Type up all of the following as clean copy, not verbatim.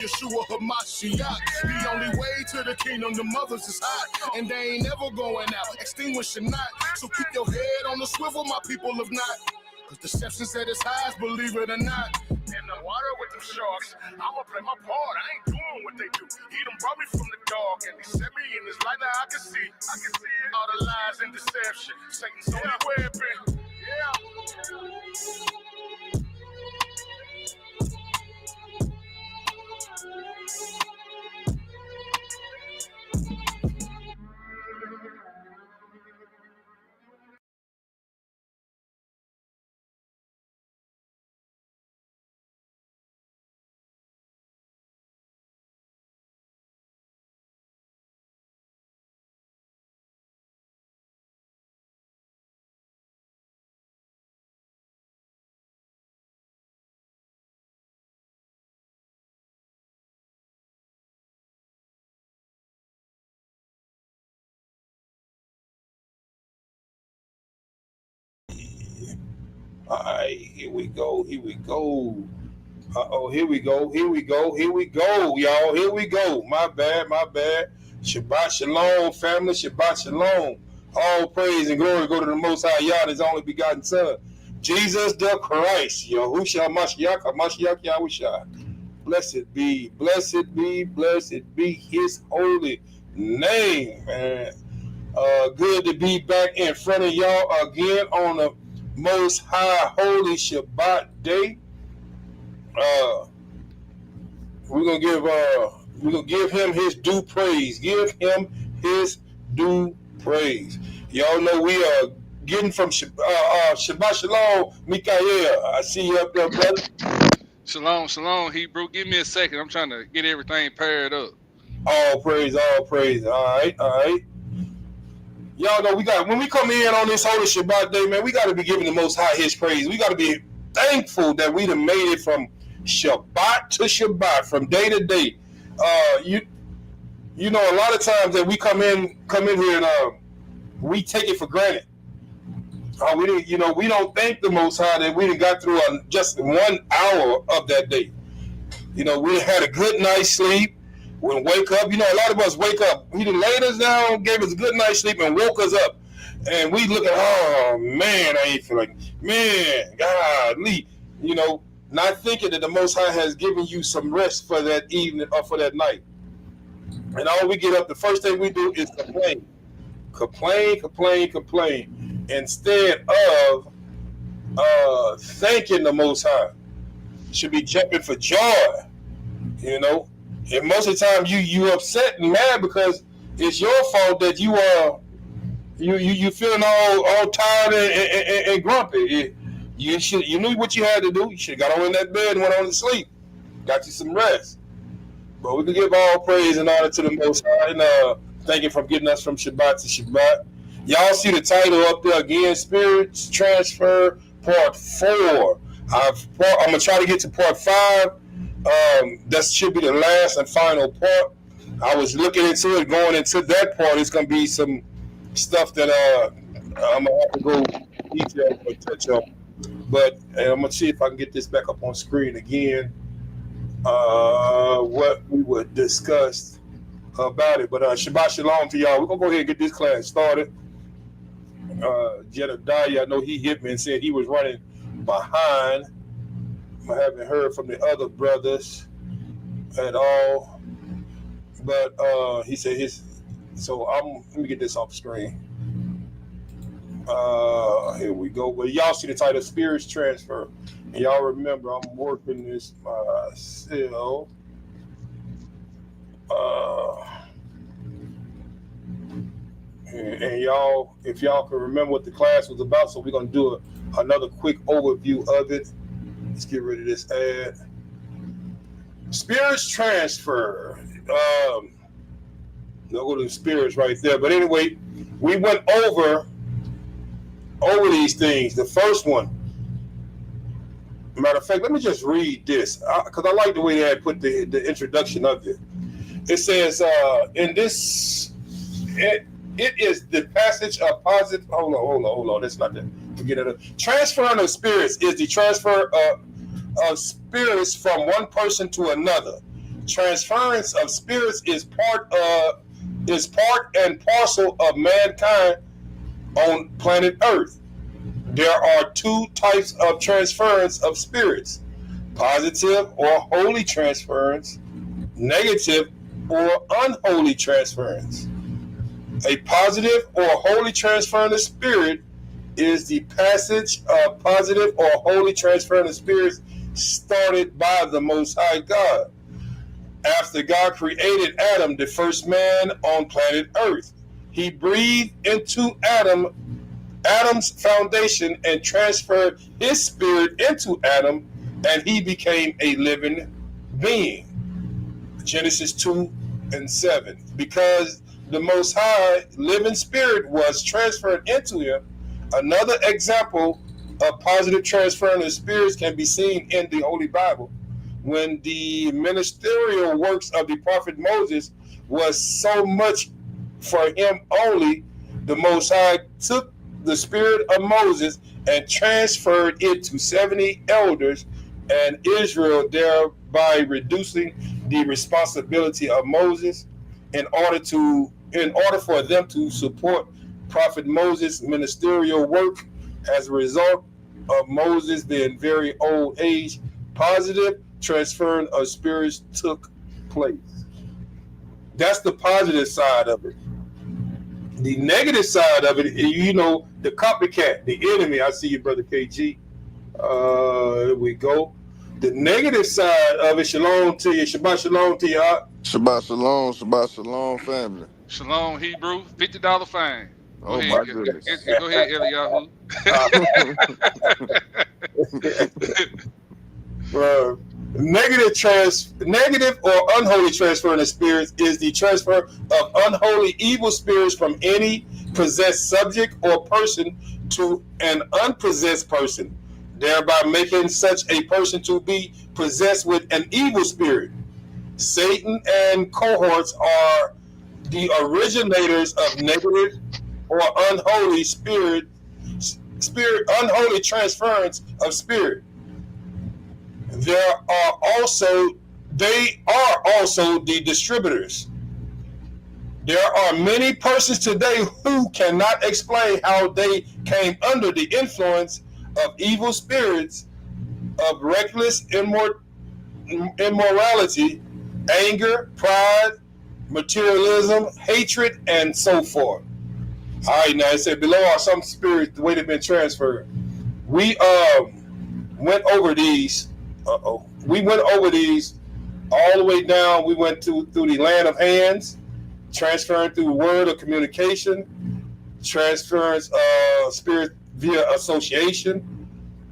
Yeshua Hamashiach, the only way to the kingdom, the mothers is hot, and they ain't never going out, extinguishing not. So keep your head on the swivel, my people of not. Cause deception's at its highest, believe it or not. In the water with them sharks, I'ma play my part. I ain't doing what they do. He done brought me from the dark, and he set me in this light. Now I can see it. All the lies and deception, Satan's only weapon. All right, here we go. Here we go. Here we go. Y'all. Here we go. My bad. Shabbat shalom, family. Shabbat shalom. All praise and glory go to the Most High Yah, His only begotten Son, Jesus the Christ. Yahushua Mashiach Yahushua. Blessed be His holy name, man. Good to be back in front of y'all again on the Most High Holy Shabbat day. We're gonna give him his due praise. Give him his due praise. Y'all know we are getting from Shabbat Shalom, Mikael. I see you up there, brother. Shalom, Hebrew. Give me a second. I'm trying to get everything paired up. All praise. All right. Y'all know when we come in on this holy Shabbat day, man, we got to be giving the Most High his praise. We got to be thankful that we done made it from Shabbat to Shabbat, from day to day. You know, a lot of times that we come in here and we take it for granted. We don't thank the Most High that we done got through just 1 hour of that day. You know, we had a good night's sleep. When wake up, a lot of us wake up. He done laid us down, gave us a good night's sleep, and woke us up. And we look at, oh man, I ain't feeling, man, golly, not thinking that the Most High has given you some rest for that evening or for that night. And all we get up, the first thing we do is complain, instead of thanking the Most High. Should be jumping for joy, And most of the time you upset and mad because it's your fault that you feeling all tired and grumpy. You knew what you had to do. You should have got on in that bed and went on to sleep. Got you some rest. But we can give all praise and honor to the Most High and thank Him for getting us from Shabbat to Shabbat. Y'all see the title up there again, Spirits Transfer Part 4. I'm going to try to get to Part 5. That should be the last and final part. I was looking into it, going into that part. It's going to be some stuff that I'm going to have to go detail or touch on. But I'm going to see if I can get this back up on screen again. What we would discuss about it. But Shabbat Shalom to y'all. We're going to go ahead and get this class started. Jedediah, I know he hit me and said he was running behind. I haven't heard from the other brothers at all. But he said let me get this off screen. Here we go. Well, y'all see the title, Spirits Transfer. And y'all remember I'm working this myself. And y'all, if y'all can remember what the class was about, so we're going to do another quick overview of it. Let's get rid of this ad. Spirits Transfer. I'll go to the spirits right there. But anyway, we went over these things. The first one. Matter of fact, let me just read this because I like the way they had put the introduction of it. It says, in this, it is the passage of positive. Hold on. That's not that. Forget it. Transferring of spirits is the transfer of spirits from one person to another. transference of spirits is part and parcel of mankind on planet Earth. There are two types of transference of spirits: positive or holy transference, negative or unholy transference. A positive or holy transference of spirit is the passage of positive or holy transference of spirits started by the Most High God. After God created Adam, the first man on planet Earth, he breathed into Adam's foundation and transferred his spirit into Adam, and he became a living being. Genesis 2:7. Because the Most High living spirit was transferred into him. Another example of positive transference of spirits can be seen in the Holy Bible, when the ministerial works of the prophet Moses was so much for him only. The Most High took the spirit of Moses and transferred it to 70 elders and Israel, thereby reducing the responsibility of Moses in order for them to support prophet Moses' ministerial work. As a result of Moses being very old age, positive transference of spirits took place. That's the positive side of it. The negative side of it, the copycat, the enemy. I see you, brother KG. Here we go. The negative side of it, shalom to you, Shabbat shalom to you. Shabbat shalom, family. Shalom, Hebrew, $50 fine. Go Oh ahead, my goodness. go ahead, Eliyahu. Negative or unholy transfer of spirits is the transfer of unholy evil spirits from any possessed subject or person to an unpossessed person, thereby making such a person to be possessed with an evil spirit. Satan and cohorts are the originators of negative or unholy unholy transference of spirit. They are also the distributors. There are many persons today who cannot explain how they came under the influence of evil spirits, of reckless immorality, anger, pride, materialism, hatred, and so forth. All right, now it said below are some spirits the way they've been transferred. We went over these. We went over these all the way down. We went through the land of hands, transferring through word of communication, transference spirit via association,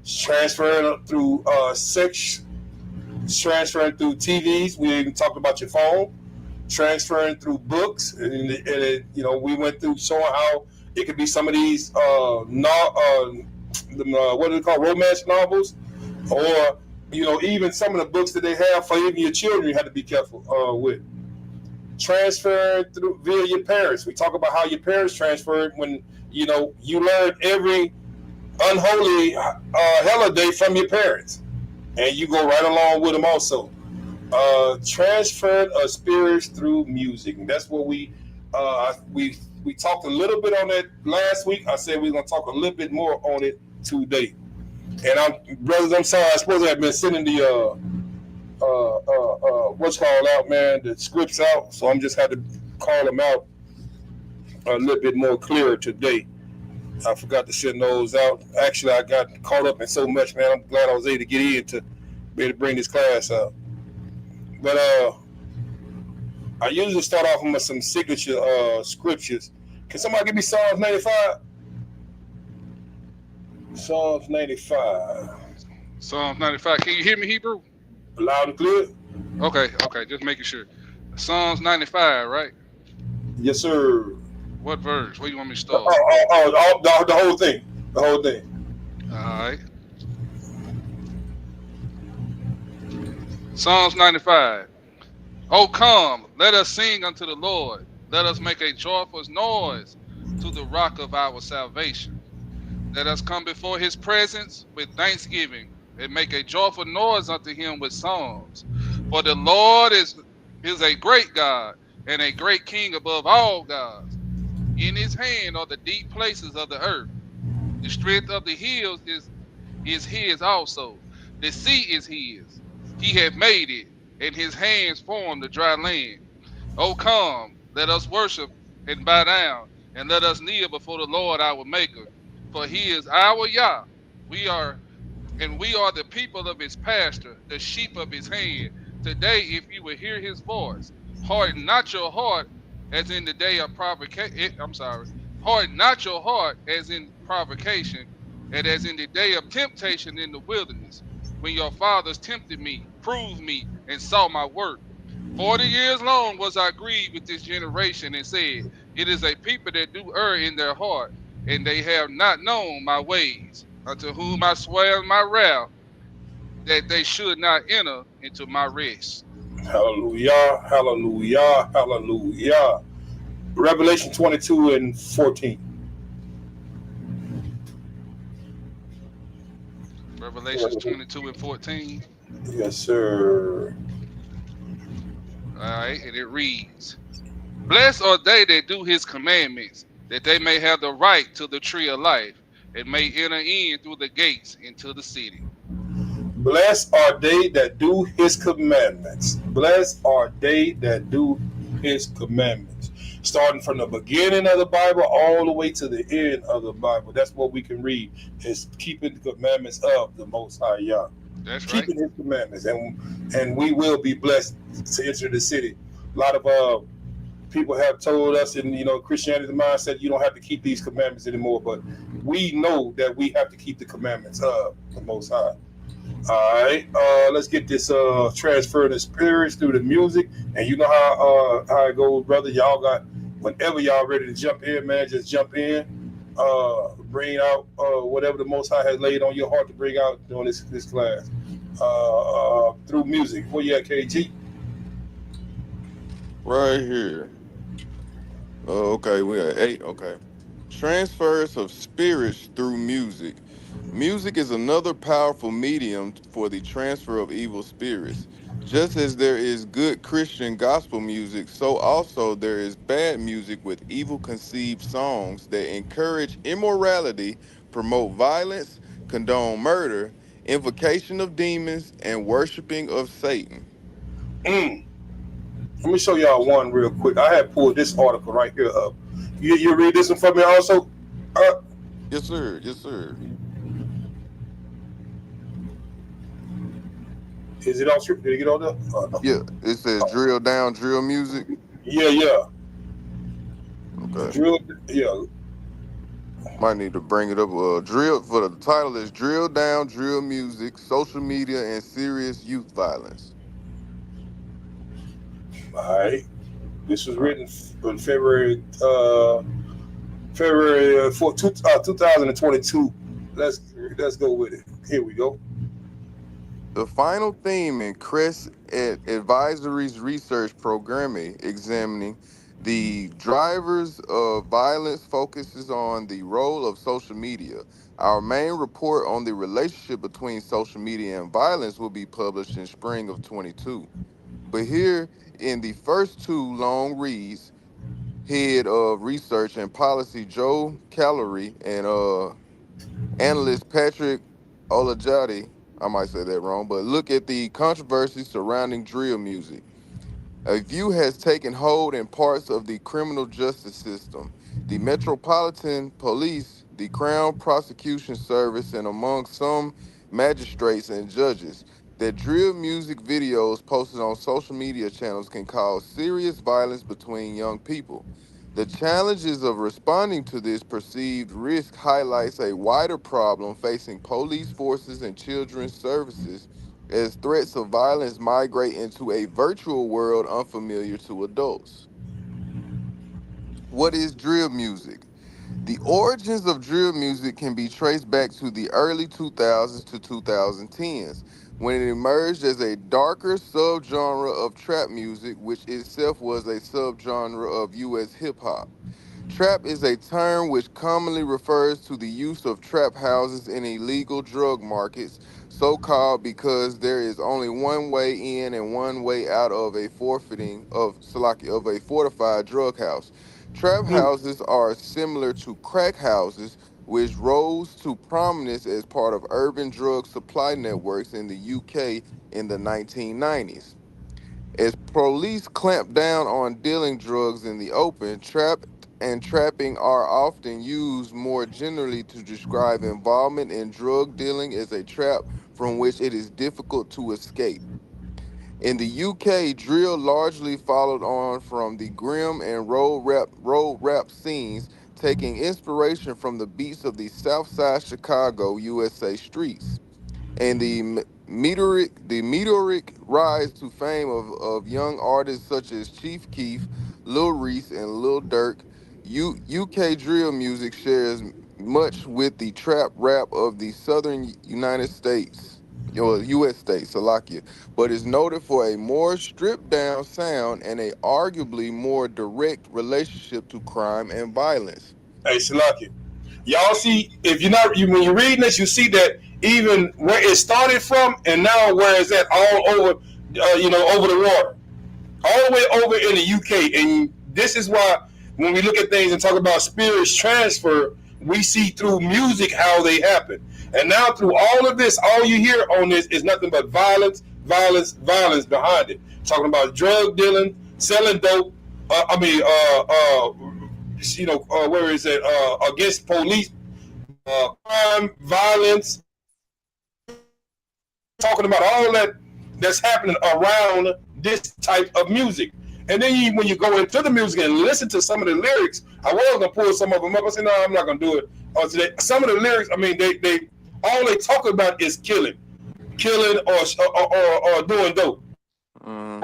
transferring through sex, transferring through TVs. We even talked about your phone, transferring through books, and we went through showing how it could be some of these what do they call romance novels, or even some of the books that they have for even your children. You have to be careful with transferring through via your parents. We talk about how your parents transferred when you learned every unholy holiday from your parents, and you go right along with them also. Transferred of spirits through music. And that's what we talked a little bit on that last week. I said we're gonna talk a little bit more on it today. And brothers, I'm sorry, I suppose I've been sending the what's called out, man, the scripts out. So I'm just had to call them out a little bit more clearer today. I forgot to send those out. Actually, I got caught up in so much, man. I'm glad I was able to get in to be able to bring this class out. But I usually start off with some signature scriptures. Can somebody give me Psalms 95? Psalms 95. Psalms 95. Can you hear me, Hebrew? Loud and clear? Okay, just making sure. Psalms 95, right? Yes, sir. What verse? Where you want me to start? The whole thing. The whole thing. All right. Psalms 95. Oh, come, let us sing unto the Lord. Let us make a joyful noise to the rock of our salvation. Let us come before his presence with thanksgiving and make a joyful noise unto him with songs. For the Lord is He is a great God and a great king above all gods. In his hand are the deep places of the earth. The strength of the hills is his also. The sea is his. He hath made it, and his hands formed the dry land. O come, let us worship and bow down, and let us kneel before the Lord our Maker. For he is our Yah. We are we are the people of his pasture, the sheep of his hand. Today, if you will hear his voice, harden not your heart as in the day of provocation. I'm sorry. Harden not your heart as in provocation, and as in the day of temptation in the wilderness, when your fathers tempted me, proved me, and saw my work. 40 years long was I grieved with this generation and said, it is a people that do err in their heart, and they have not known my ways, unto whom I swear in my wrath that they should not enter into my rest. Hallelujah, hallelujah, hallelujah. Revelation 22 and 14. Revelations 22 and 14. Yes, sir. All right, and it reads, blessed are they that do his commandments, that they may have the right to the tree of life, and may enter in through the gates into the city. Blessed are they that do his commandments. Blessed are they that do his commandments. Starting from the beginning of the Bible all the way to the end of the Bible. That's what we can read, is keeping the commandments of the Most High Yah. That's right. Keeping his commandments. And we will be blessed to enter the city. A lot of people have told us in Christianity mindset, you don't have to keep these commandments anymore, but we know that we have to keep the commandments of the Most High. All right, let's get this transfer of the spirits through the music, and you know how it goes, brother. Y'all got whenever y'all ready to jump in, man, just jump in. Bring out whatever the Most High has laid on your heart to bring out during this class through music. Where you at, KG? Right here. Oh, okay, we at 8. Okay. Transfers of spirits through music. Music is another powerful medium for the transfer of evil spirits. Just as there is good Christian gospel music, so also there is bad music with evil conceived songs that encourage immorality, promote violence, condone murder, invocation of demons, and worshiping of Satan. Mm. Let me show y'all one real quick. I had pulled this article right here up. You read this one for me also? Uh, Yes, sir. Yes, sir. is it on script? Did it get on there? No. Yeah, it says drill down, drill music. Yeah, yeah. Okay. Drill, yeah. Might need to bring it up. Drill for the title is Drill Down, Drill Music, Social Media, and Serious Youth Violence. All right. This was All right. written on February 4, 2022. Let's go with it. Here we go. The final theme in CREST Advisory's research programming examining the drivers of violence focuses on the role of social media. Our main report on the relationship between social media and violence will be published in spring of 22. But here in the first two long reads, head of research and policy Joe Callery and analyst Patrick Olajati, I might say that wrong, but look at the controversy surrounding drill music. A view has taken hold in parts of the criminal justice system, the Metropolitan Police, the Crown Prosecution Service, and among some magistrates and judges that drill music videos posted on social media channels can cause serious violence between young people. The challenges of responding to this perceived risk highlights a wider problem facing police forces and children's services as threats of violence migrate into a virtual world unfamiliar to adults. What is drill music? The origins of drill music can be traced back to the early 2000s to 2010s, when it emerged as a darker subgenre of trap music, which itself was a subgenre of US hip hop. Trap is a term which commonly refers to the use of trap houses in illegal drug markets, so called because there is only one way in and one way out of a forfeiting of Salaki of a fortified drug house. Trap Mm. houses are similar to crack houses, which rose to prominence as part of urban drug supply networks in the UK in the 1990s. As police clamp down on dealing drugs in the open, trap and trapping are often used more generally to describe involvement in drug dealing as a trap from which it is difficult to escape. In the UK, drill largely followed on from the grim and road rap scenes, taking inspiration from the beats of the Southside Chicago, USA streets and the meteoric rise to fame of young artists such as Chief Keef, Lil Reese, and Lil Durk. UK drill music shares much with the trap rap of the southern United States, or U.S. states, Salakia, but is noted for a more stripped down sound and a arguably more direct relationship to crime and violence. Hey, Salaki. Y'all see, if you're not, when you're reading this, you see that even where it started from and now where it's at all over, over the water, all the way over in the UK. And this is why when we look at things and talk about spirits transfer, we see through music how they happen. And now through all of this, all you hear on this is nothing but violence, violence, violence behind it. Talking about drug dealing, selling dope. Where is it? Against police, crime, violence, talking about all that that's happening around this type of music. And then when you go into the music and listen to some of the lyrics, I was gonna pull some of them up. I said, no, I'm not gonna do it. Today. Some of the lyrics, I mean, they all they talk about is killing or doing dope. Mhm.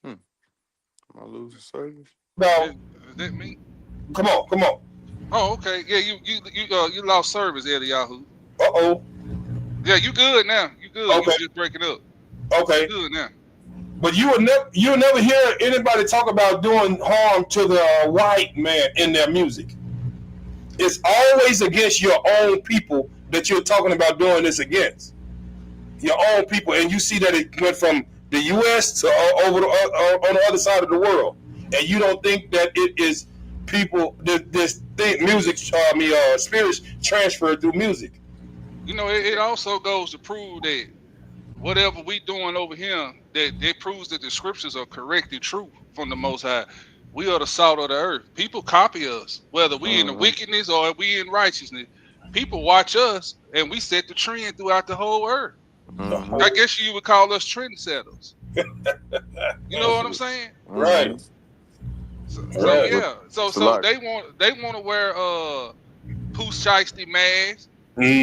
Hmm. Am I losing service? Now, Is that me? come on. Oh, okay. Yeah, you lost service, Eliyahu. Uh Yeah, you good now. You good. You Okay. was just breaking up. You Okay. good now. But you'll never hear anybody talk about doing harm to the white man in their music. It's always against your own people that you're talking about doing this against. Your own people, and you see that it went from the U.S. to over on the other side of the world, and you don't think that it is people this thing, music, spirits transferred through music. You know, it also goes to prove that whatever we doing over here, that it proves that the scriptures are correct and true from the Most High. We are the salt of the earth. People copy us, whether we in the Mhm. wickedness or we in righteousness. People watch us, and we set the trend throughout the whole earth. The Mhm. I whole guess you would call us trendsetters. You know what I'm saying? right, Mhm. So right. But yeah. So Salak. they want to wear Pooh Shiesty masks.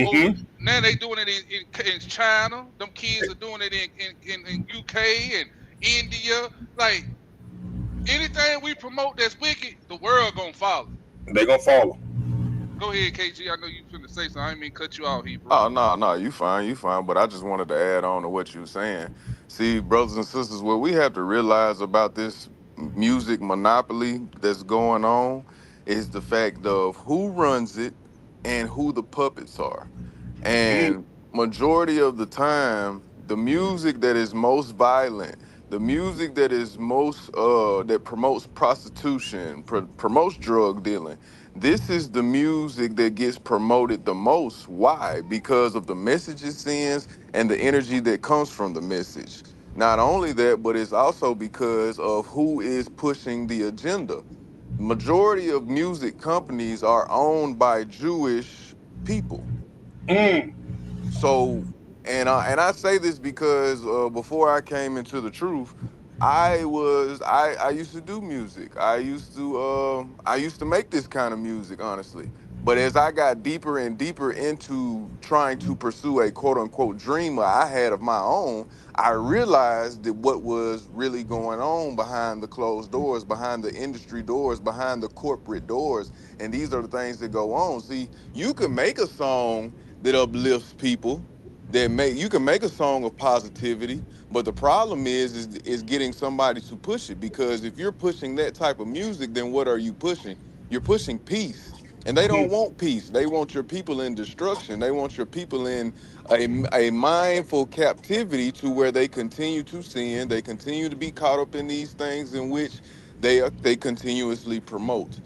Oh, Mm-hmm. now they doing it in China. Them kids are doing it in UK and India. Like anything we promote that's wicked, the world gonna follow. They gonna follow. Go ahead, KG. I know you finna say something. I didn't mean cut you out, Hebrew. Oh no, no, you fine, you fine. But I just wanted to add on to what you were saying. See, brothers and sisters, what we have to realize about this music monopoly that's going on is the fact of who runs it and who the puppets are. Mm, And majority of the time, the music that is most violent, the music that is most that promotes prostitution, promotes drug dealing, this is the music that gets promoted the most. Why? Because of the message it sends and the energy that comes from the message. Not only that, but it's also because of who is pushing the agenda. Majority of music companies are owned by Jewish people. mm. So, and I say this because before I came into the truth, I used to do music. I used to make this kind of music, honestly. But as I got deeper and deeper into trying to pursue a quote unquote dream I had of my own, I realized that what was really going on behind the closed doors, behind the industry doors, behind the corporate doors, and these are the things that go on. See, you can make a song that uplifts people, that make you can make a song of positivity, but the problem is getting somebody to push it, because if you're pushing that type of music, then what are you pushing? You're pushing peace. And they don't want peace. They want your people in destruction. They want your people in a mindful captivity to where they continue to sin. They continue to be caught up in these things in which they continuously promote.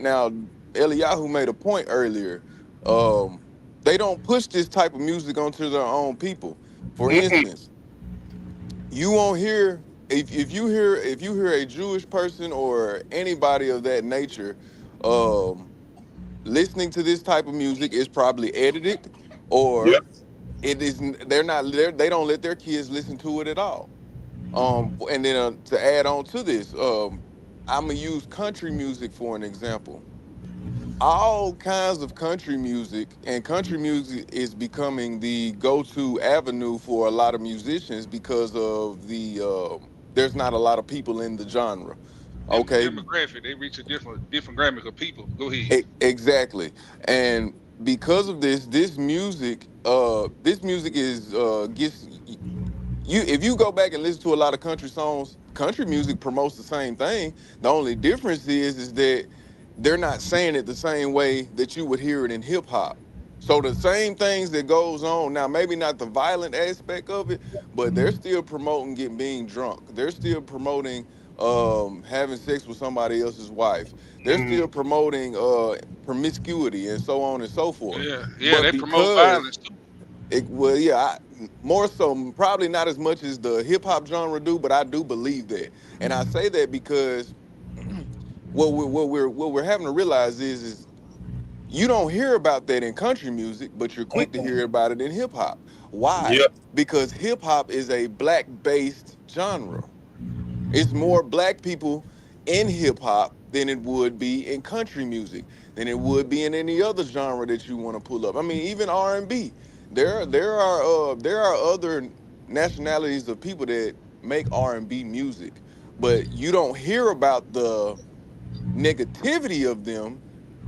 Now, Eliyahu made a point earlier. Um, they don't push this type of music onto their own people. For Mm-mm. instance, you won't hear if you hear a Jewish person or anybody of that nature. Listening to this type of music is probably edited, Yep. or it is they don't let their kids listen to it at all. And then to add on to this, I'm gonna use country music for an example. All kinds of country music, and country music is becoming the go-to avenue for a lot of musicians because of there's not a lot of people in the genre. Okay. Demographic. They reach a different demographic of people. Go ahead. Exactly. And because of this, this music is gets you if you go back and listen to a lot of country songs, country music promotes the same thing. The only difference is that they're not saying it the same way that you would hear it in hip hop. So the same things that goes on now, maybe not the violent aspect of it, but they're still promoting getting being drunk. They're still promoting having sex with somebody else's wife. They're still Mm. promoting promiscuity and so on and so forth. Yeah, yeah. But They promote because violence too. well, yeah, more so, probably not as much as the hip hop genre do, but I do believe that, and I say that because what we're having to realize is you don't hear about that in country music, but you're quick to hear about it in hip hop. Why? Yep. Because hip hop is a black based genre. It's more black people in hip hop than it would be in country music, than it would be in any other genre that you want to pull up. I mean, even R&B. There are other nationalities of people that make R&B music, but you don't hear about the negativity of them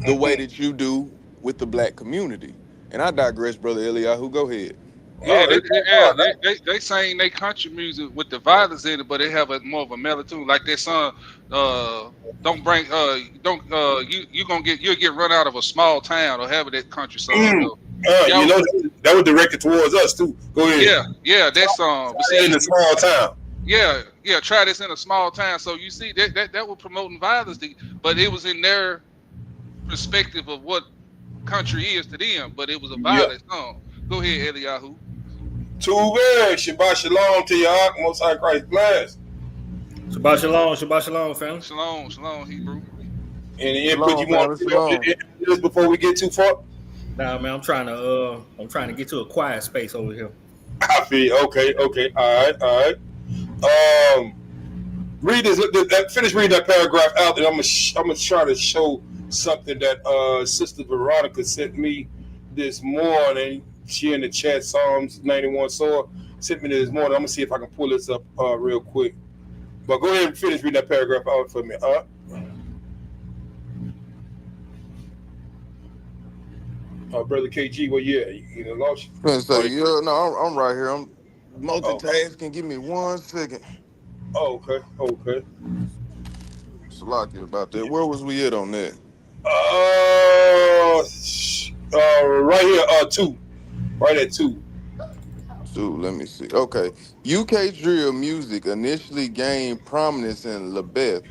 the way Mm-mm. that you do with the black community. And I digress, brother Eliyahu. Go ahead. Yeah, No, they talk about that. they sing they country music with the violence in it, but they have a more of a mellow tune. Like that song, don't bring don't you gonna you'll get run out of a small town or however that country song Mm. go. Y'all, That was directed towards us too. Go ahead. yeah, that song. But In see, a small town. yeah, try this in a small town. So you see that was promoting violence, but it was in their perspective of what country is to them. But it was a Yep. violent song. Go ahead, Eliyahu. Too bad. Shabbat shalom to your Most High Christ bless. Shabbat shalom, fam. Shalom, shalom, Hebrew. Any input Shalom, you want family. to put Shalom. in this before we get too far? Nah, man, I'm trying to get to a quiet space over here. I feel okay. All right. Read this. Finish reading that paragraph out, and I'm gonna try to show something that Sister Veronica sent me this morning. She in the chat, Psalms 91 Sword sent me this morning. I'm gonna see if I can pull this up real quick. But go ahead and finish reading that paragraph out for me. Brother KG, well, yeah, you lost. And Oh, say, yeah, no, I'm right here. I'm oh, multitasking. Give me 1 second. okay. Salakia about that. Where was we at on that? Right here, two, right at two. So let me see. Okay. UK drill music initially gained prominence in Lambeth,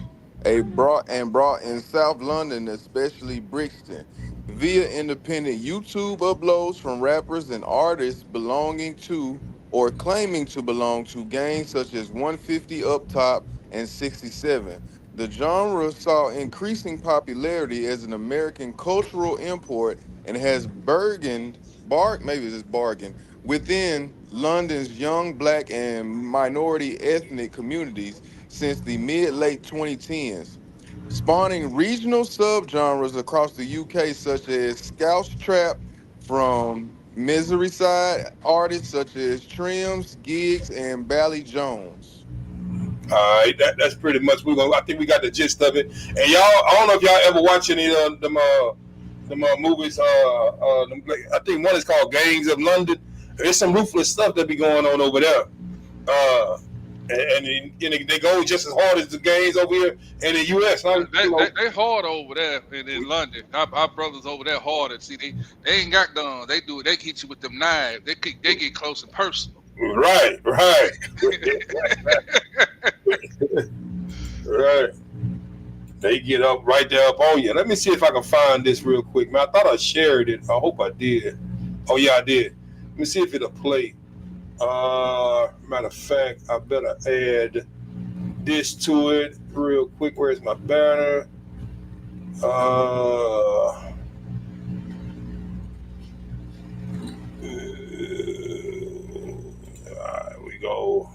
brought in South London, especially Brixton, via independent YouTube uploads from rappers and artists belonging to or claiming to belong to gangs such as 150 Up Top and 67. The genre saw increasing popularity as an American cultural import and has maybe it's bargain within London's young black and minority ethnic communities since the mid-late 2010s, spawning regional subgenres across the UK such as Scouse Trap from Misery Side artists such as Trims, Gigs, and Bally Jones. All right, that's pretty much I think we got the gist of it. And y'all, I don't know if y'all ever watch any of them movies. I think one is called Gangs of London. There's some ruthless stuff that be going on over there. and they go just as hard as the games over here in the U.S. They hard over there in London. Our brothers over there harder. See, they ain't got guns. They do it. They hit you with them knives. They get close and personal. Right. Right. They get up right there up on you. Let me see if I can find this real quick, man. I thought I shared it. I hope I did. Oh yeah, I did. Let me see if it'll play. Matter of fact, I better add this to it real quick. Where's my banner? All right, we go.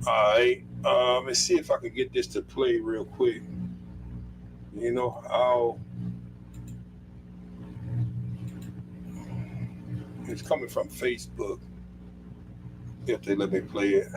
All right. Let's see if I can get this to play real quick. You know, it's coming from Facebook. If they let me play it.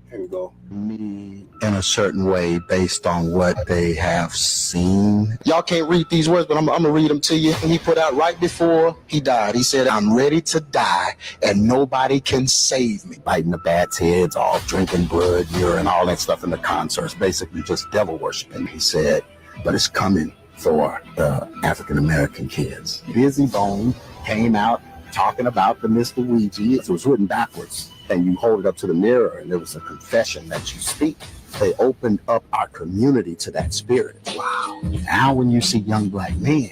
Here we go. Me in a certain way based on what they have seen. Y'all can't read these words, but I'm gonna read them to you. He put out right before he died. He said, "I'm ready to die, and nobody can save me." Biting the bats' heads off, drinking blood, urine, all that stuff in the concerts. Basically just devil worshiping. He said, but it's coming for the African American kids. Busy Bone came out talking about the Mr. Ouija. It was written backwards. And you hold it up to the mirror, and there was a confession that you speak. They opened up our community to that spirit. Wow. Now when you see young black men,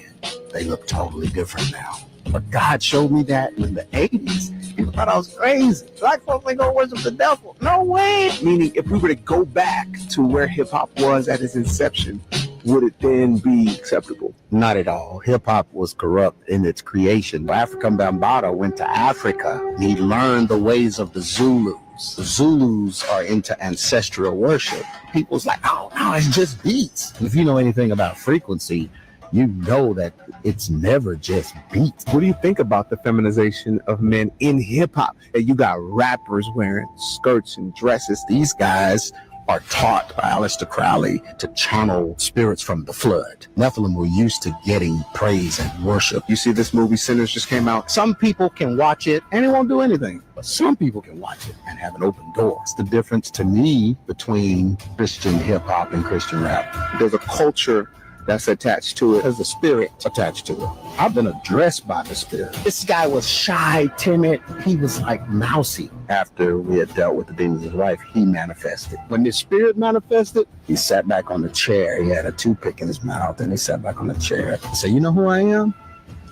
they look totally different now. But God showed me that in the 80s. People thought I was crazy. Black folks ain't gonna worship the devil. No way. Meaning, if we were to go back to where hip-hop was at its inception, would it then be acceptable? Not at all. Hip-hop was corrupt in its creation. African Bambaataa went to Africa. He learned the ways of the Zulus. The Zulus are into ancestral worship. People's like, oh, no, it's just beats. If you know anything about frequency, you know that it's never just beats. What do you think about the feminization of men in hip-hop? You got rappers wearing skirts and dresses. These guys are taught by Aleister Crowley to channel spirits from the flood. Nephilim were used to getting praise and worship. You see this movie Sinners just came out. Some people can watch it and it won't do anything, but some people can watch it and have an open door. It's the difference to me between Christian hip hop and Christian rap. There's a culture that's attached to it. There's a spirit attached to it. I've been addressed by the spirit. This guy was shy, timid. He was like mousy. After we had dealt with the demons of his wife, he manifested. When the spirit manifested, he sat back on the chair. He had a toothpick in his mouth, and he sat back on the chair. I said, "You know who I am?"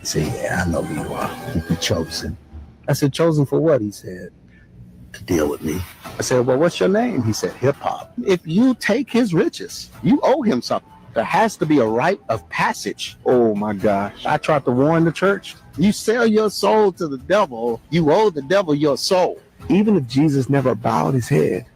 He said, "Yeah, I know who you are. You're chosen." I said, "Chosen for what?" He said, "To deal with me." I said, "Well, what's your name?" He said, "Hip Hop." If you take his riches, you owe him something. There has to be a rite of passage. Oh my gosh. I tried to warn the church. You sell your soul to the devil, you owe the devil your soul. Even if Jesus never bowed his head,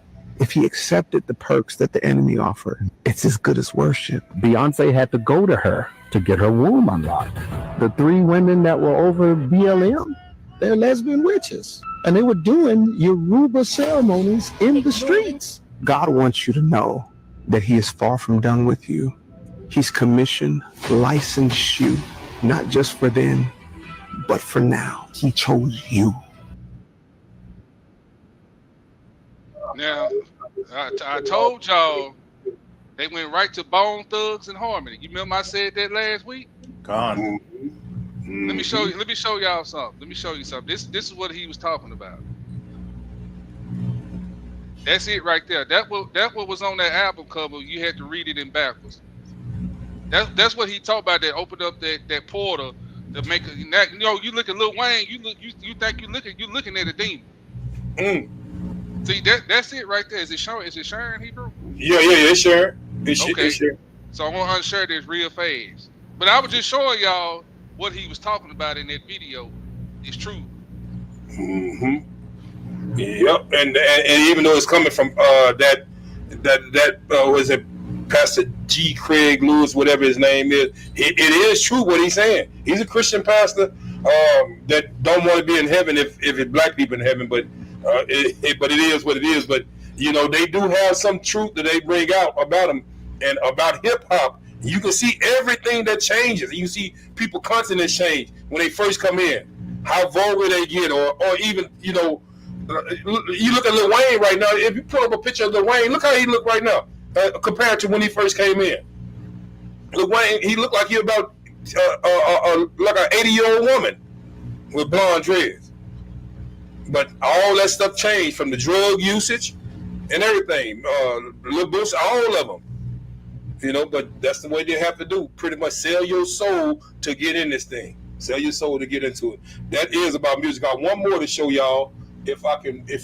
if he accepted the perks that the enemy offered, it's as good as worship. Beyonce had to go to her to get her womb unlocked. The 3 women that were over BLM, they're lesbian witches. And they were doing Yoruba ceremonies in the streets. God wants you to know that he is far from done with you. He's commissioned, licensed you, not just for then, but for now. He chose you. Now, I told y'all they went right to Bone Thugs and Harmony. You remember I said that last week? Gone. Let me show you. Let me show y'all something. Let me show you something. This is what he was talking about. That's it right there. That what was on that album cover. You had to read it in backwards. That's what he talked about. That opened up that portal to make a. You know, you look at Lil Wayne. You think you looking at a demon. See that's it right there. Is it sharing Hebrew? Yeah, it's sharing. It's sharing. So I'm gonna unshare this real fast. But I was just showing y'all what he was talking about in that video is true. Yep, and even though it's coming from that was it Pastor G. Craig Lewis, whatever his name is, it is true what he's saying. He's a Christian pastor that don't want to be in heaven if it's black people in heaven, but it is what it is. But you know they do have some truth that they bring out about them and about hip hop. You can see everything that changes. You see people constantly change when they first come in, how vulgar they get, or even You look at Lil Wayne right now. If you pull up a picture of Lil Wayne, look how he look right now compared to when he first came in. Lil Wayne, he looked like he about like an 80-year-old woman with blonde dreads. But all that stuff changed from the drug usage and everything. Lil Boosie, all of them. You know, but that's the way they have to do. Pretty much sell your soul to get in this thing. Sell your soul to get into it. That is about music. I got one more to show y'all if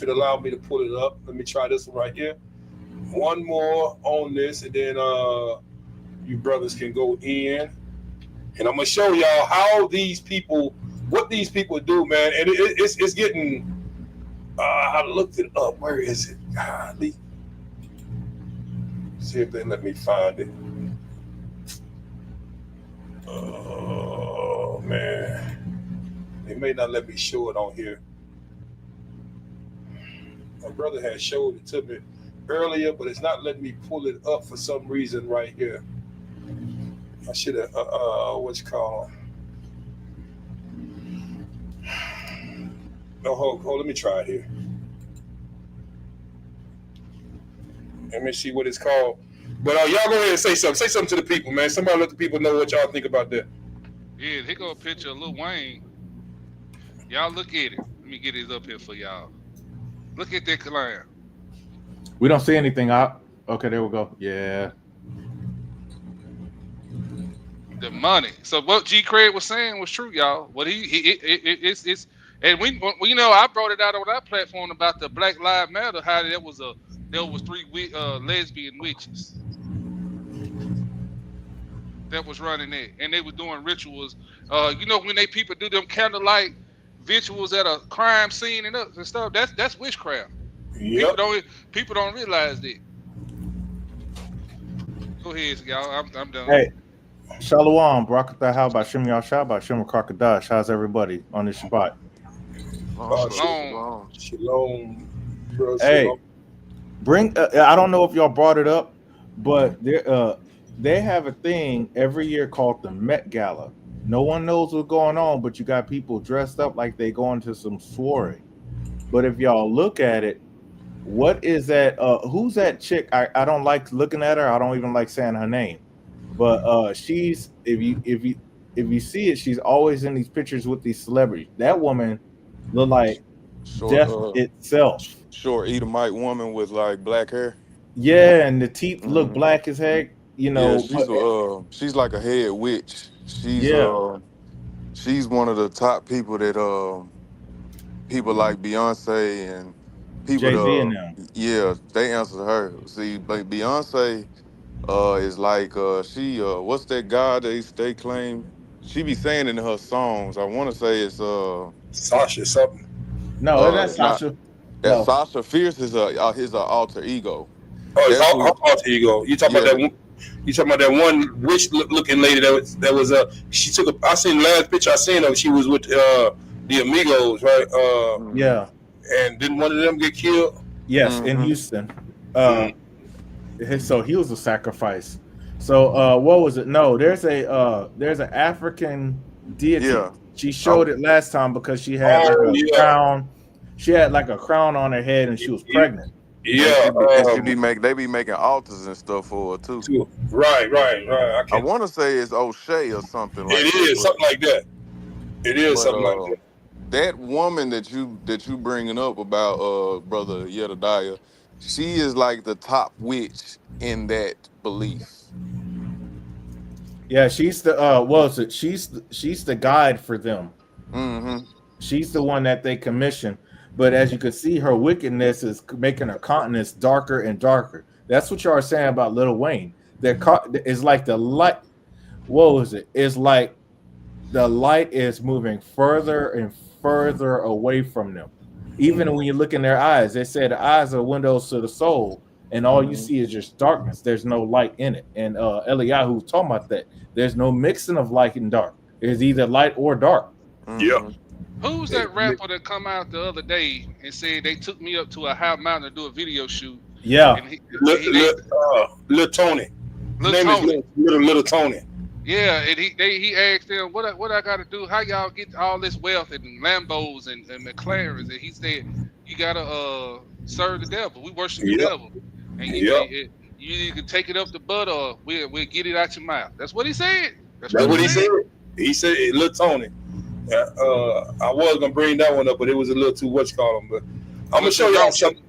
it allow me to pull it up. Let me try this one right here. One more on this, and then you brothers can go in. And I'm gonna show y'all how these people, what these people do, man. And it's getting. I looked it up. Where is it? Golly. See if they let me find it. Oh man, they may not let me show it on here. My brother had showed it to me earlier, but it's not letting me pull it up for some reason right here. I should have what's it called? No, hold, let me try it here. Let me see what it's called. But y'all go ahead and say something. Say something to the people, man. Somebody let the people know what y'all think about that. Yeah, here go a picture of Lil Wayne. Y'all look at it. Let me get it up here for y'all. Look at that clown. We don't see anything out. Okay, there we go. Yeah. The money. So what G Craig was saying was true, y'all. What it's and we you know, I brought it out on that platform about the Black Lives Matter, how there was 3 lesbian witches that was running it, and they were doing rituals. You know, when people do them candlelight rituals at a crime scene and stuff, that's witchcraft. Yep. People don't realize that. Go ahead, y'all. I'm done. Hey, Shalom, Barakatah, how about Shem Yahshua, Shem Karkadash? How's everybody on this Shabbat? Shalom. Shalom. Bro, Hey, shalom. bring. I don't know if y'all brought it up, but they have a thing every year called the Met Gala. No one knows what's going on, but you got people dressed up like they going to some soiree. But if y'all look at it, what is that? Who's that chick? I don't like looking at her. I don't even like saying her name. But she's if you see it, she's always in these pictures with these celebrities. That woman look like death itself. Short Edomite woman with like black hair. Yeah, and the teeth look black as heck. You know, yeah, she's like a head witch. She's she's one of the top people that people like Beyonce and people Jay-Z and them. Yeah, they answer to her. See, but Beyonce is like she what's that god they claim? She be saying in her songs. I want to say it's Sasha something. No, that's Sasha. No. Sasha Fierce is his alter ego. Oh, it's her alter ego. You talking about that one? You talking about that one witch looking lady that was she took I seen the last picture I seen of. She was with the Amigos, right? Yeah. And didn't one of them get killed? Yes, in Houston. So he was a sacrifice. So what was it? No, there's an African deity. Yeah. She showed it last time because she had a crown. She had like a crown on her head and she was pregnant. Yeah, and they be making altars and stuff for her too. Right. I want to say it's O'Shea or something like that. It is something like that. It is something like that. That woman that you bringing up about brother Jedediah, she is like the top witch in that belief. Yeah, she's the she's the guide for them. Mm-hmm. She's the one that they commission. But as you can see, her wickedness is making her countenance darker and darker. That's what y'all are saying about Lil Wayne. It's like the light. What was it? It's like the light is moving further and further away from them. Even when you look in their eyes, they say the eyes are windows to the soul, and all you see is just darkness. There's no light in it. And Eliyahu was talking about that. There's no mixing of light and dark. There's either light or dark. Yeah. Who's that rapper that come out the other day and said they took me up to a high mountain to do a video shoot? Yeah. Little Tony. His name is Little Tony. Yeah, and he asked them, what I got to do? How y'all get all this wealth and Lambos and McLarens? And he said, you gotta serve the devil. We worship the Yep. devil, and Yep. you either take it up the butt or we'll get it out your mouth. That's what he said. That's what he said. He said, "Look, Tony, I was gonna bring that one up, but it was a little too what you call them. But I'm gonna show y'all something.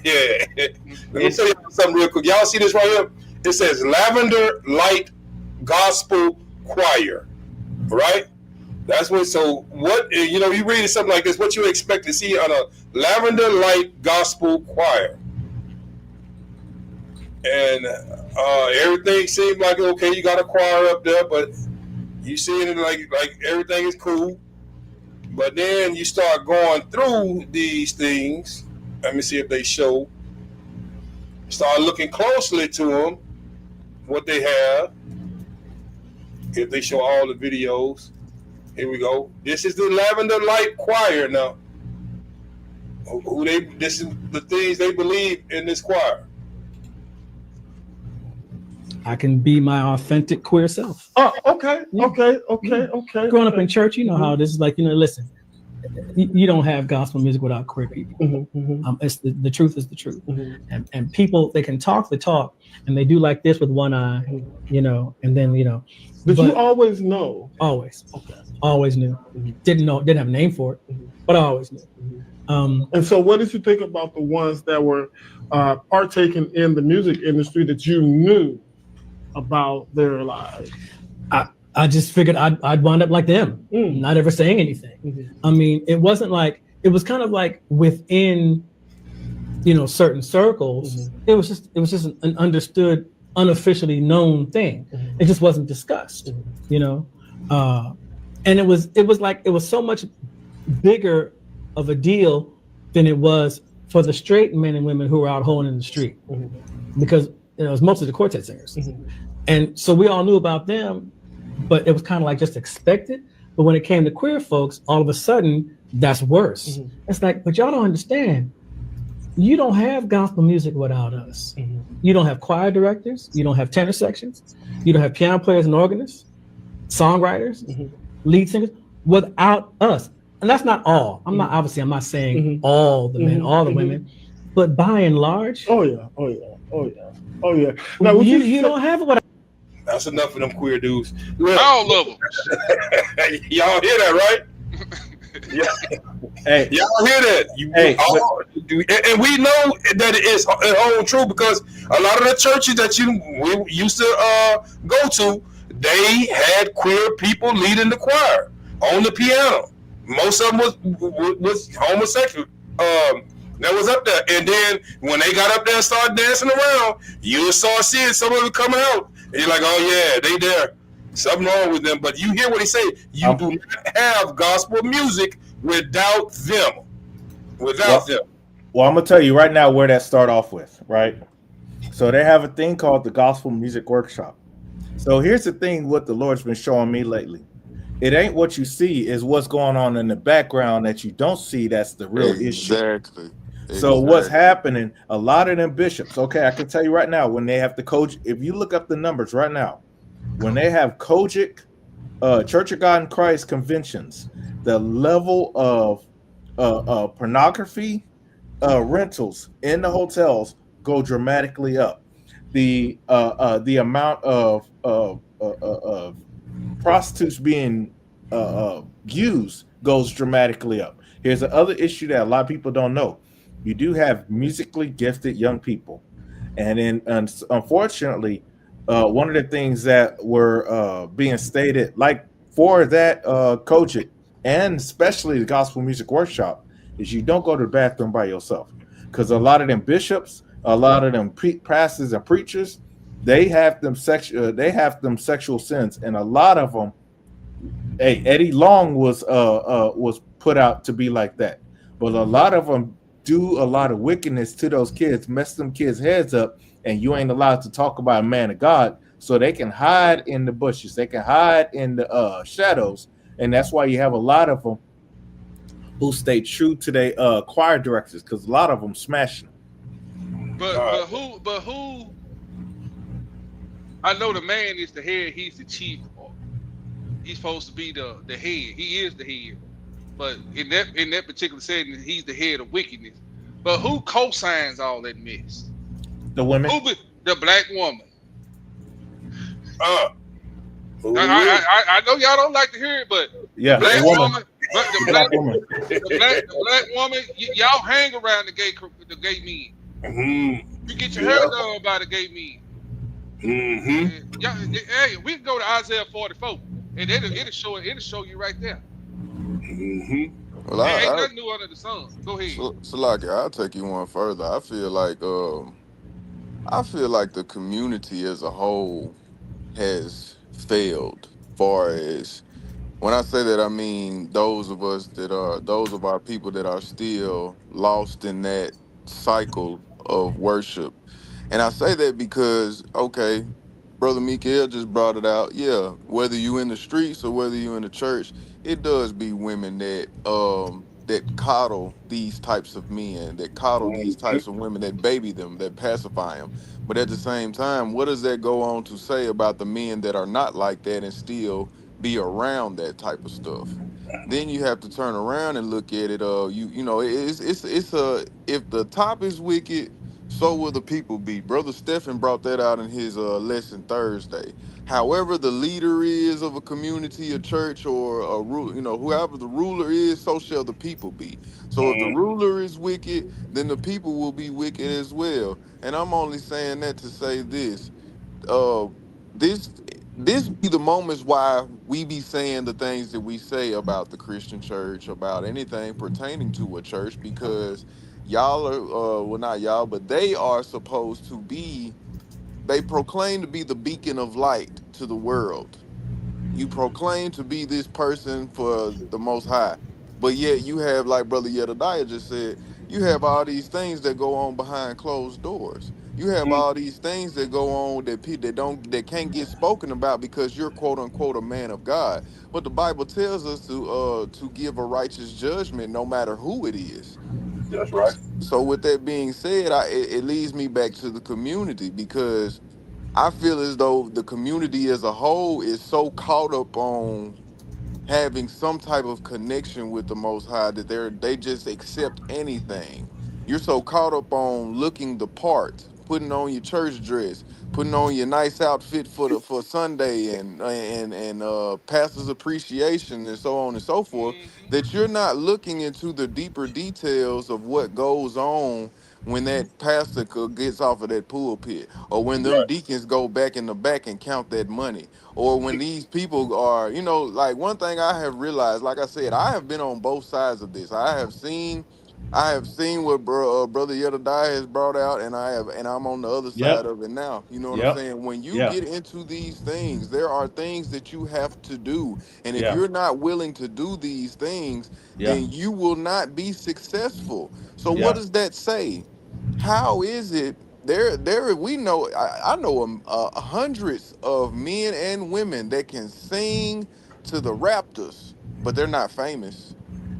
Yeah, let me show y'all something real quick. Y'all see this right here? It says Lavender Light Gospel Choir, right? That's what. So what you read something like this. What you expect to see on a Lavender Light Gospel Choir, and everything seemed like okay. You got a choir up there, but you see it like everything is cool. But then you start going through these things. Let me see if they show. Start looking closely to them, what they have. If they show all the videos. Here we go. This is the Lavender Light Choir now. This is the things they believe in this choir. I can be my authentic queer self. Oh, okay. Growing up in church, you know how this is like, listen, you don't have gospel music without queer people. It's the truth is the truth. And people, they can talk the talk and they do like this with one eye, and then, Did you always know? Always. Okay. Always knew. Didn't have a name for it, but I always knew. And so what did you think about the ones that were partaking in the music industry that you knew about their lives? I just figured I'd wind up like them, not ever saying anything. I mean, it wasn't like, it was kind of like within, certain circles. It was just an understood, unofficially known thing. It just wasn't discussed, and it was so much bigger of a deal than it was for the straight men and women who were out hoeing in the street, because it was mostly the quartet singers, and so we all knew about them, but it was kind of like just expected. But when it came to queer folks, all of a sudden that's worse. It's like, but y'all don't understand. You don't have gospel music without us. You don't have choir directors. You don't have tenor sections. You don't have piano players and organists, songwriters, lead singers without us. And that's not all. I'm not saying all the men, all the women, but by and large. Oh yeah. Now you don't have it without. That's enough of them queer dudes. Look, all of them. Y'all hear that, right? Yeah. Hey, y'all hear that? And we know that it's whole true because a lot of the churches that we used to go to, they had queer people leading the choir on the piano. Most of them was homosexual. That was up there, and then when they got up there and started dancing around, you saw seeing some of them coming out. And you're like, oh yeah, they there. Something wrong with them. But you hear what he say. You do not have gospel music without them. Them. Well, I'm gonna tell you right now where that start off with, right? So they have a thing called the Gospel Music Workshop. So here's the thing: what the Lord's been showing me lately. It ain't what you see; is what's going on in the background that you don't see. That's the real issue. Exactly. So what's happening? A lot of them bishops. Okay, I can tell you right now when they have the coach. If you look up the numbers right now, when they have Kojic, Church of God in Christ conventions, the level of pornography rentals in the hotels go dramatically up. The amount of prostitutes being used goes dramatically up. Here's the other issue that a lot of people don't know. You do have musically gifted young people, and unfortunately, one of the things that were being stated, like for that Kojic and especially the Gospel Music Workshop, is you don't go to the bathroom by yourself, because a lot of them bishops, a lot of them pastors and preachers, they have them sexual sins, and a lot of them. Hey, Eddie Long was put out to be like that, but a lot of them do a lot of wickedness to those kids, mess them kids' heads up, and you ain't allowed to talk about a man of God, so they can hide in the bushes, they can hide in the shadows, and that's why you have a lot of them who stay true to their choir directors, because a lot of them smashing them. But who? I know the man is the head; he's the chief he's supposed to be the head. He is the head. But in that particular setting, he's the head of wickedness. But who co-signs all that mess? The women. The black woman. I I know y'all don't like to hear it, but Yeah, the black woman, but the black woman. the black woman, y'all hang around the gay men. Mm-hmm. You get your hair done by the gay men. Mm-hmm. Hey, we can go to Isaiah 44, and it'll show you right there. Mm-hmm. Well, Ain't nothing new under the sun. Go ahead. So like, I'll take you one further. I feel like the community as a whole has failed. Far as when I say that, I mean those of our people that are still lost in that cycle of worship. And I say that because, okay, Brother Mikael just brought it out. Yeah, whether you in the streets or whether you in the church, it does be women that coddle these types of men, that coddle these types of women, that baby them, that pacify them. But at the same time, what does that go on to say about the men that are not like that and still be around that type of stuff? Then you have to turn around and look at it. If the top is wicked, so will the people be. Brother Stephen brought that out in his lesson Thursday. However, the leader is of a community, a church, or a rule, whoever the ruler is, so shall the people be. So if the ruler is wicked, then the people will be wicked as well. And I'm only saying that to say this. Uh, this this be the moments why we be saying the things that we say about the Christian church, about anything pertaining to a church, because y'all are well, not y'all, but they are supposed to be, they proclaim to be the beacon of light to the world. You proclaim to be this person for the Most High, but yet you have, like Brother Jedediah just said, you have all these things that go on behind closed doors. You have all these things that go on that people that can't get spoken about because you're quote unquote a man of God. But the Bible tells us to give a righteous judgment no matter who it is. That's right. So with that being said, it leads me back to the community, because I feel as though the community as a whole is so caught up on having some type of connection with the Most High that they just accept anything. You're so caught up on looking the part, putting on your church dress, putting on your nice outfit for Sunday and pastor's appreciation and so on and so forth, that you're not looking into the deeper details of what goes on when that pastor gets off of that pulpit, or when them deacons go back in the back and count that money, or when these people are, like one thing I have realized, like I said, I have been on both sides of this. I have seen what Brother Jedediah has brought out, and I'm on the other side of it now. You know what I'm Yep. saying? When you Yeah. get into these things, there are things that you have to do. And if Yeah. you're not willing to do these things, Yeah. then you will not be successful. So what Yeah. does that say? How is it there we know, I know hundreds of men and women that can sing to the Raptors, but they're not famous.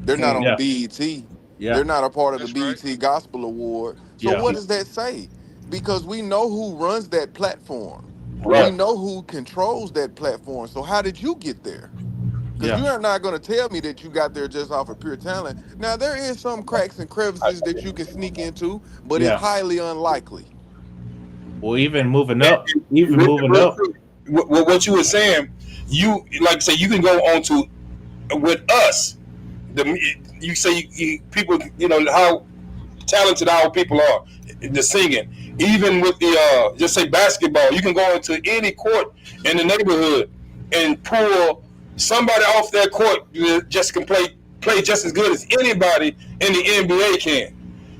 They're not on Yeah. BET. Yeah. They're not a part of the That's right. BET Gospel Award. So Yeah. what does that say? Because we know who runs that platform. We Right. know who controls that platform. So how did you get there? Because Yeah. you are not going to tell me that you got there just off of pure talent. Now, there is some cracks and crevices that you can sneak into, but it's Yeah. highly unlikely. Well, even moving And, up, even and moving real up. quick, what you were saying, you like to say you can go on to with us. You say people, how talented our people are, the singing. Even with the just say basketball, you can go into any court in the neighborhood and pull somebody off that court that just can play just as good as anybody in the NBA can.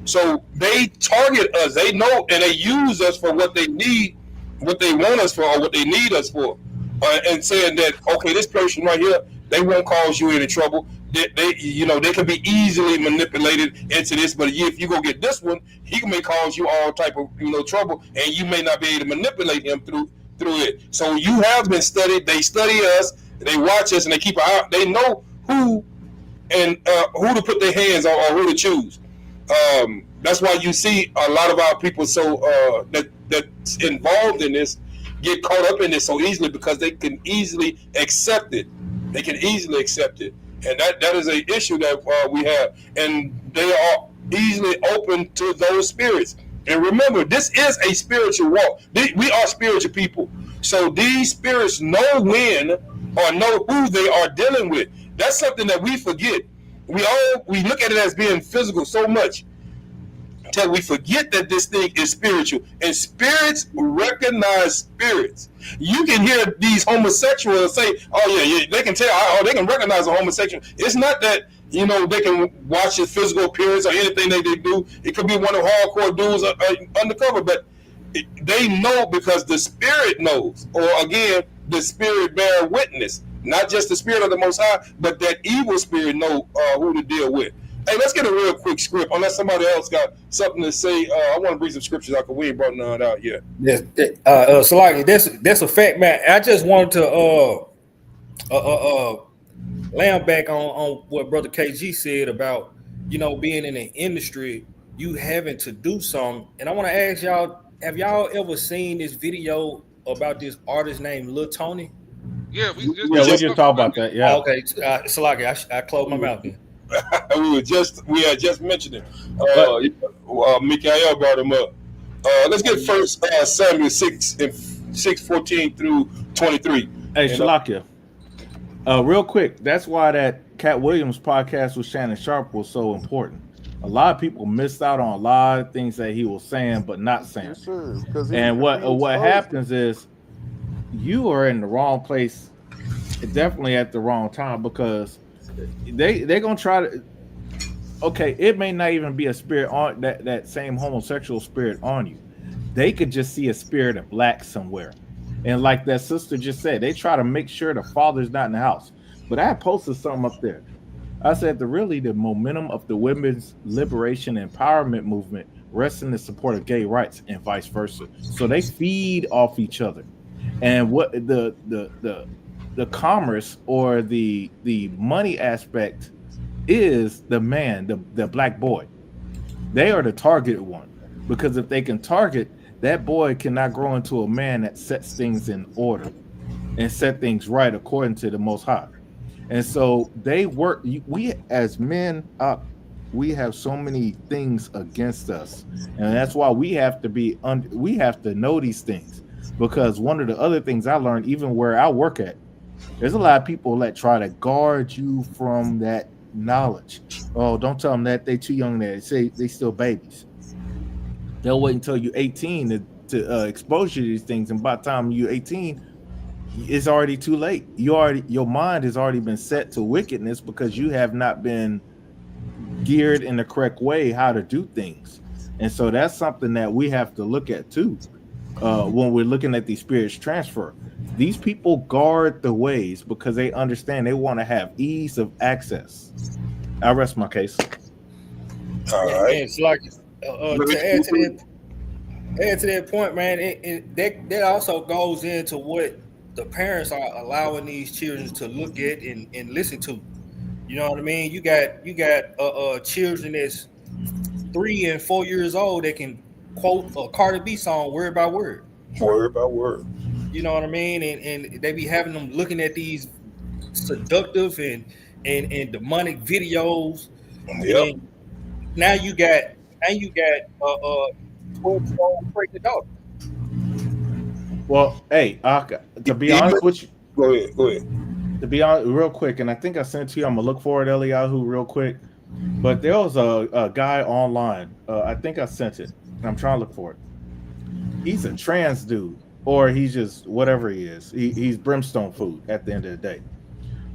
So they target us. They know and they use us for what they need, what they want us for, or what they need us for, and saying that okay, this person right here, they won't cause you any trouble. They can be easily manipulated into this. But if you go get this one, he may cause you all type of trouble, and you may not be able to manipulate him through it. So you have been studied. They study us. They watch us, and they keep an eye. They know who and who to put their hands on or who to choose. That's why you see a lot of our people that's involved in this get caught up in this so easily because they can easily accept it They can easily accept it, and that is an issue that we have, and they are easily open to those spirits. And remember, this is a spiritual walk. We are spiritual people, so these spirits know when or know who they are dealing with. That's something that we forget. We look at it as being physical so much until we forget that this thing is spiritual, and spirits recognize spirits. You can hear these homosexuals say, "Oh yeah, they can tell. Oh, they can recognize a homosexual." It's not that they can watch his physical appearance or anything that they do. It could be one of hardcore dudes undercover, but they know because the spirit knows, or again, the spirit bear witness. Not just the spirit of the Most High, but that evil spirit know who to deal with. Hey, let's get a real quick script, unless somebody else got something to say. I want to bring some scriptures out because we ain't brought none out yet. Yes, Salaki, that's a fact, man. I just wanted to land back on what Brother KG said about being in the industry, you having to do something. And I want to ask y'all, have y'all ever seen this video about this artist named Lil Tony? Yeah, we just talked about that. Yeah. Okay, Salaki, I closed my mouth then. we had just mentioned it. Mikael brought him up. Let's get first Samuel 6:14 through 23. Hey, Shalakia. Real quick, that's why that Cat Williams podcast with Shannon Sharp was so important. A lot of people missed out on a lot of things that he was saying but not saying. Yes, sir. And what happens is you are in the wrong place, definitely at the wrong time, because they're gonna try to. Okay, it may not even be a spirit on that same homosexual spirit on you. They could just see a spirit of black somewhere, and like that sister just said, they try to make sure the father's not in the house. But I posted something up there. I said the momentum of the women's liberation and empowerment movement rests in the support of gay rights and vice versa. So they feed off each other, and what the commerce or the money aspect is the man, the black boy. They are the targeted one, because if they can target that boy, cannot grow into a man that sets things in order and set things right according to the Most High. And so they work. We as men, we have so many things against us, and that's why we have to we have to know these things. Because one of the other things I learned, even where I work at, there's a lot of people that try to guard you from that knowledge. Oh, don't tell them that they're too young. They say they still babies. They'll wait until you're 18 to expose you to these things, and by the time you're 18, it's already too late. Your mind has already been set to wickedness because you have not been geared in the correct way how to do things. And so that's something that we have to look at too. When we're looking at these spirits transfer, these people guard the ways because they understand they want to have ease of access. I rest my case. All right. It's like to add to that point, man. That also goes into what the parents are allowing these children to look at and listen to. You know what I mean? You got children that's 3 and 4 years old that can quote a Cardi B song word by word. Word by word. You know what I mean? And they be having them looking at these seductive and demonic videos. Yep. And now you got 12-year-old pregnant daughter. Well, hey, to be honest with you, go ahead. To be honest, real quick, and I think I sent it to you. I'm gonna look for it, Eliyahu, real quick. But there was a guy online. I think I sent it. I'm trying to look for it. He's a trans dude, or he's just whatever he is. He's brimstone food at the end of the day.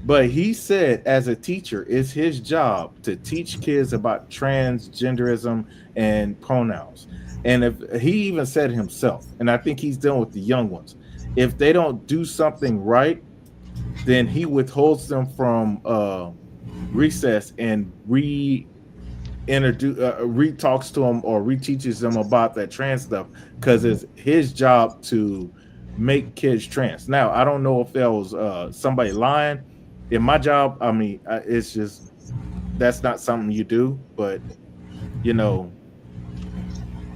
But he said, as a teacher, it's his job to teach kids about transgenderism and pronouns. And if he even said himself, and I think he's dealing with the young ones, if they don't do something right, then he withholds them from recess and re-talks to them or reteaches them about that trans stuff, because it's his job to make kids trans. Now, I don't know if there was somebody lying. In my job, I mean, it's just, that's not something you do, but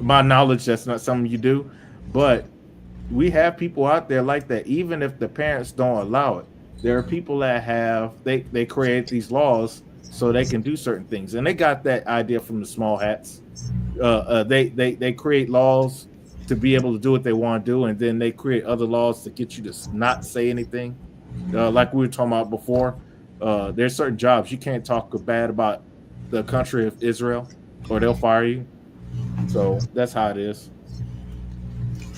my knowledge, that's not something you do. But we have people out there like that. Even if the parents don't allow it, There are people that have they create these laws so they can do certain things, and they got that idea from the small hats. They create laws to be able to do what they want to do, and then they create other laws to get you to not say anything. Like we were talking about before, there's certain jobs you can't talk bad about the country of Israel, or they'll fire you. So that's how it is.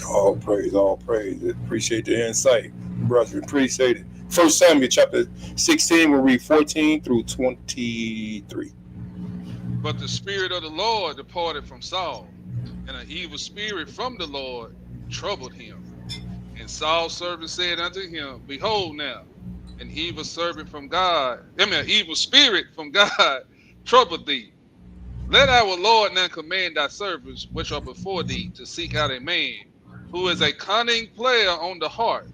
All praise, all praise. Appreciate the insight, brother. Appreciate it. First Samuel chapter 16, we'll read 14 through 23. But the Spirit of the Lord departed from Saul, and an evil spirit from the Lord troubled him. And Saul's servant said unto him, Behold now, an evil servant from God, an evil spirit from God troubled thee. Let our Lord now command thy servants which are before thee to seek out a man who is a cunning player on the harp.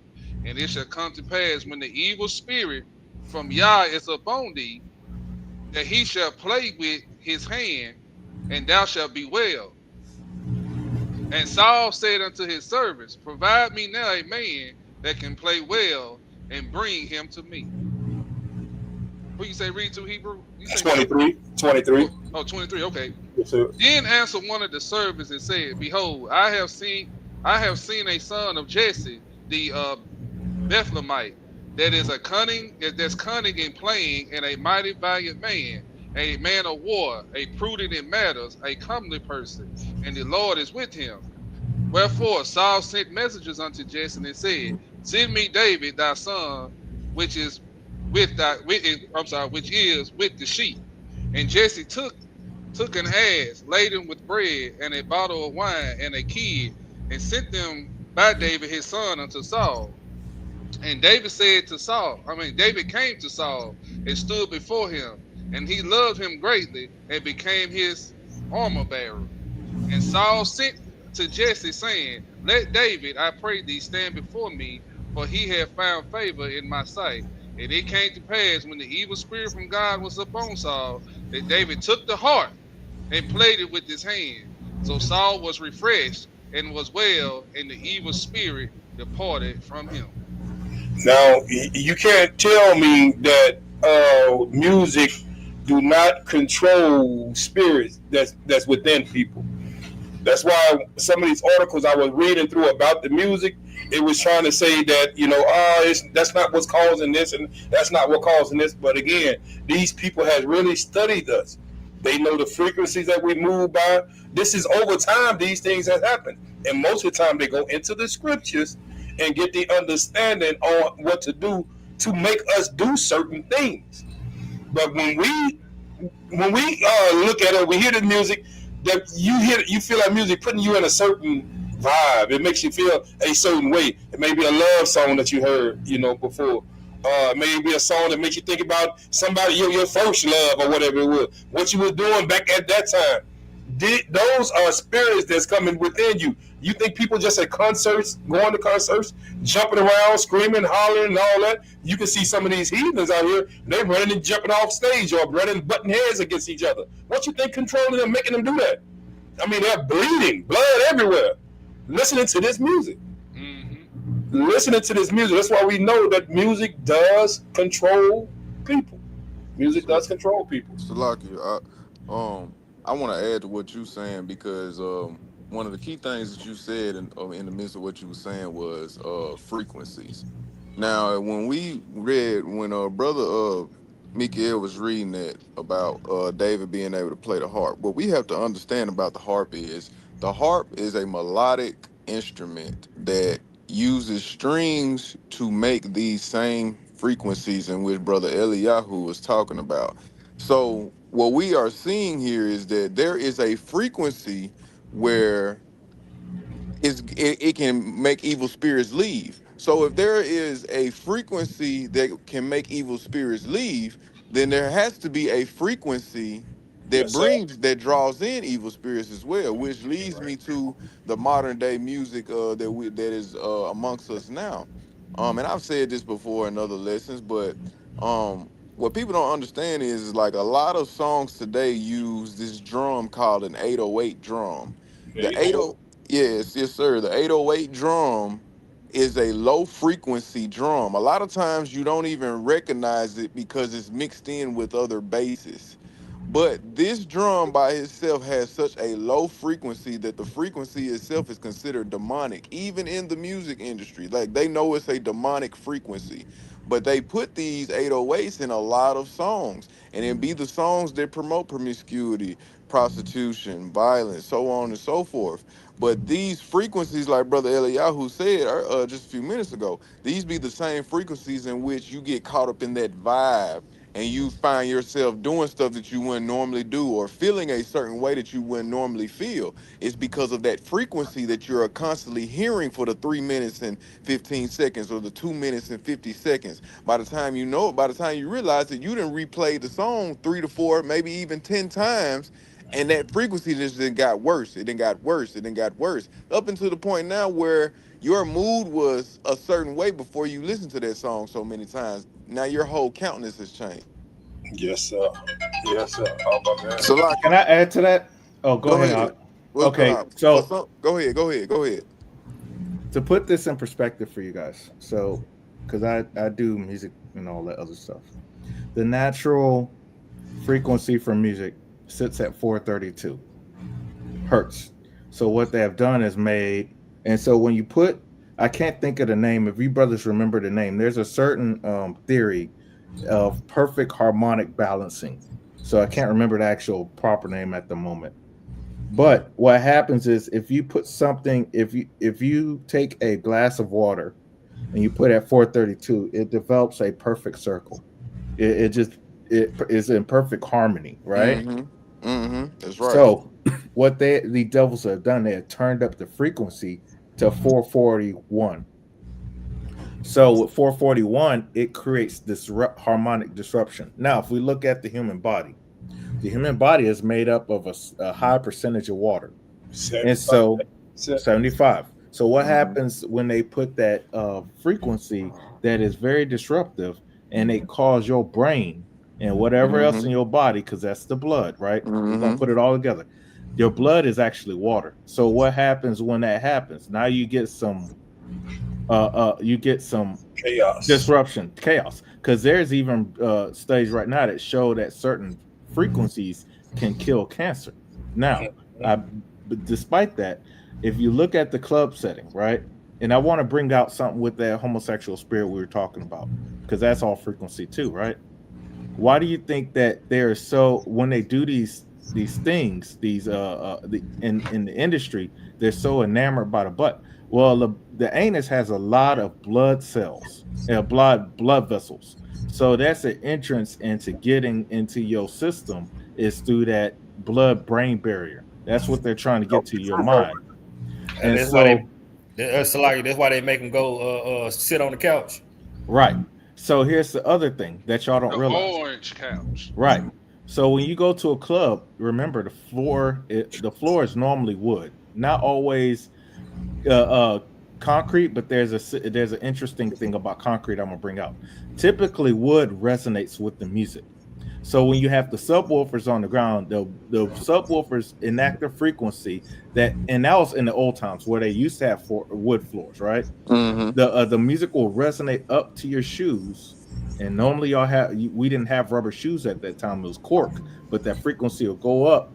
And it shall come to pass when the evil spirit from Yah is upon thee, that he shall play with his hand, and thou shalt be well. And Saul said unto his servants, Provide me now a man that can play well, and bring him to me. Who you say read to Hebrew? You say Hebrew? 23. 23. Oh, 23, okay. Yes, sir. Then answered one of the servants and said, Behold, I have seen a son of Jesse, the Bethlehemite, that's cunning in playing, and a mighty valiant man, a man of war, a prudent in matters, a comely person, and the Lord is with him. Wherefore Saul sent messengers unto Jesse and said, Send me David thy son, which is which is with the sheep. And Jesse took an ass laden with bread and a bottle of wine and a kid, and sent them by David his son unto Saul. And David came to Saul and stood before him, and he loved him greatly and became his armor bearer. And Saul sent to Jesse, saying, Let David, I pray thee, stand before me, for he hath found favor in my sight. And it came to pass, when the evil spirit from God was upon Saul, that David took the harp and played it with his hand. So Saul was refreshed and was well, and the evil spirit departed from him. Now, you can't tell me that music do not control spirits that's within people. That's why some of these articles I was reading through about the music, it was trying to say that, that's not what's causing this, and that's not what causing this. But again, these people have really studied us. They know the frequencies that we move by. This is over time, these things have happened. And most of the time, they go into the scriptures and get the understanding on what to do to make us do certain things. But when we look at it, we hear the music, that you feel like music putting you in a certain vibe. It makes you feel a certain way. It may be a love song that you heard, before. Maybe a song that makes you think about somebody, your first love or whatever it was, what you was doing back at that time. Those are spirits that's coming within you. You think people just at concerts, going to concerts, jumping around, screaming, hollering, and all that? You can see some of these heathens out here, they running and jumping off stage or running, butting heads against each other. What you think controlling them, making them do that? I mean, they're bleeding, blood everywhere, listening to this music. Listening to this music. That's why we know that music does control people. Music does control people. Salaki, I want to add to what you're saying, because one of the key things that you said in the midst of what you were saying was frequencies. Now, when brother Mikael was reading that about David being able to play the harp, what we have to understand about the harp is a melodic instrument that uses strings to make these same frequencies in which brother Eliyahu was talking about. So what we are seeing here is that there is a frequency where it can make evil spirits leave. So if there is a frequency that can make evil spirits leave, then there has to be a frequency Yes, sir. that draws in evil spirits as well, which leads me to the modern day music that is amongst us now. And I've said this before in other lessons, but what people don't understand is like a lot of songs today use this drum called an 808 drum. The 80 Yes, yes, sir. The 808 drum is a low frequency drum. A lot of times you don't even recognize it because it's mixed in with other basses. But this drum by itself has such a low frequency that the frequency itself is considered demonic, even in the music industry. Like they know it's a demonic frequency, but they put these 808s in a lot of songs, and it be the songs that promote promiscuity, prostitution, violence, so on and so forth. But these frequencies, like Brother Eliyahu said just a few minutes ago, these be the same frequencies in which you get caught up in that vibe and you find yourself doing stuff that you wouldn't normally do or feeling a certain way that you wouldn't normally feel. It's because of that frequency that you're constantly hearing for the 3 minutes and 15 seconds or the 2 minutes and 50 seconds. By the time you know it, by the time you realize that you didn't replay the song 3 to 4, maybe even 10 times, and that frequency just then got worse. It then got worse. It then got worse. Up until the point now where your mood was a certain way before you listened to that song so many times. Now your whole countenance has changed. Yes, sir. Yes, sir. How about that? So like, Can I add to that? Oh, go go ahead, ahead. Hawk. Well, Okay, for so some, go ahead. Go ahead. Go ahead. to put this in perspective for you guys, so because I do music and all that other stuff, the natural frequency for music sits at 432 hertz. So what they have done is made, and so when you put, I can't think of the name. If you brothers remember the name, there's a certain theory of perfect harmonic balancing. So I can't remember the actual proper name at the moment. But what happens is if you put something, if you take a glass of water and you put at 432, it develops a perfect circle. It just it is in perfect harmony, right? Mm-hmm. Mm-hmm. That's right. So what the devils have done, they have turned up the frequency to 441. So with 441, it creates this harmonic disruption. Now, if we look at the human body is made up of a high percentage of water. And 75. so 75. So what Mm-hmm. happens when they put that frequency that is very disruptive and they cause your brain and whatever else in Mm-hmm. your body, because that's the blood, right? We're gonna Mm-hmm. put it all together. Your blood is actually water. So what happens when that happens? Now you get some Chaos. disruption, chaos, because there's even studies right now that show that certain frequencies can kill cancer. Now, but despite that, if you look at the club setting, right, and I want to bring out something with that homosexual spirit we were talking about, because that's all frequency too, right? Why do you think that they're so, when they do these things, in the industry, they're so enamored by the butt? Well, the anus has a lot of blood cells and blood vessels. So that's an entrance into getting into your system is through that blood brain barrier. That's what they're trying to get to your mind. And And that's why so that's why they make them go sit on the couch. right. So here's the other thing that y'all don't The realize. orange couch. Right. So when you go to a club, remember the floor is normally wood, not always concrete, but there's an interesting thing about concrete I'm gonna bring out. Typically, wood resonates with the music. So when you have the subwoofers on the ground, the subwoofers enact a frequency and that was in the old times where they used to have wood floors, right? Mm-hmm. The music will resonate up to your shoes. And normally we didn't have rubber shoes at that time, it was cork, but that frequency will go up.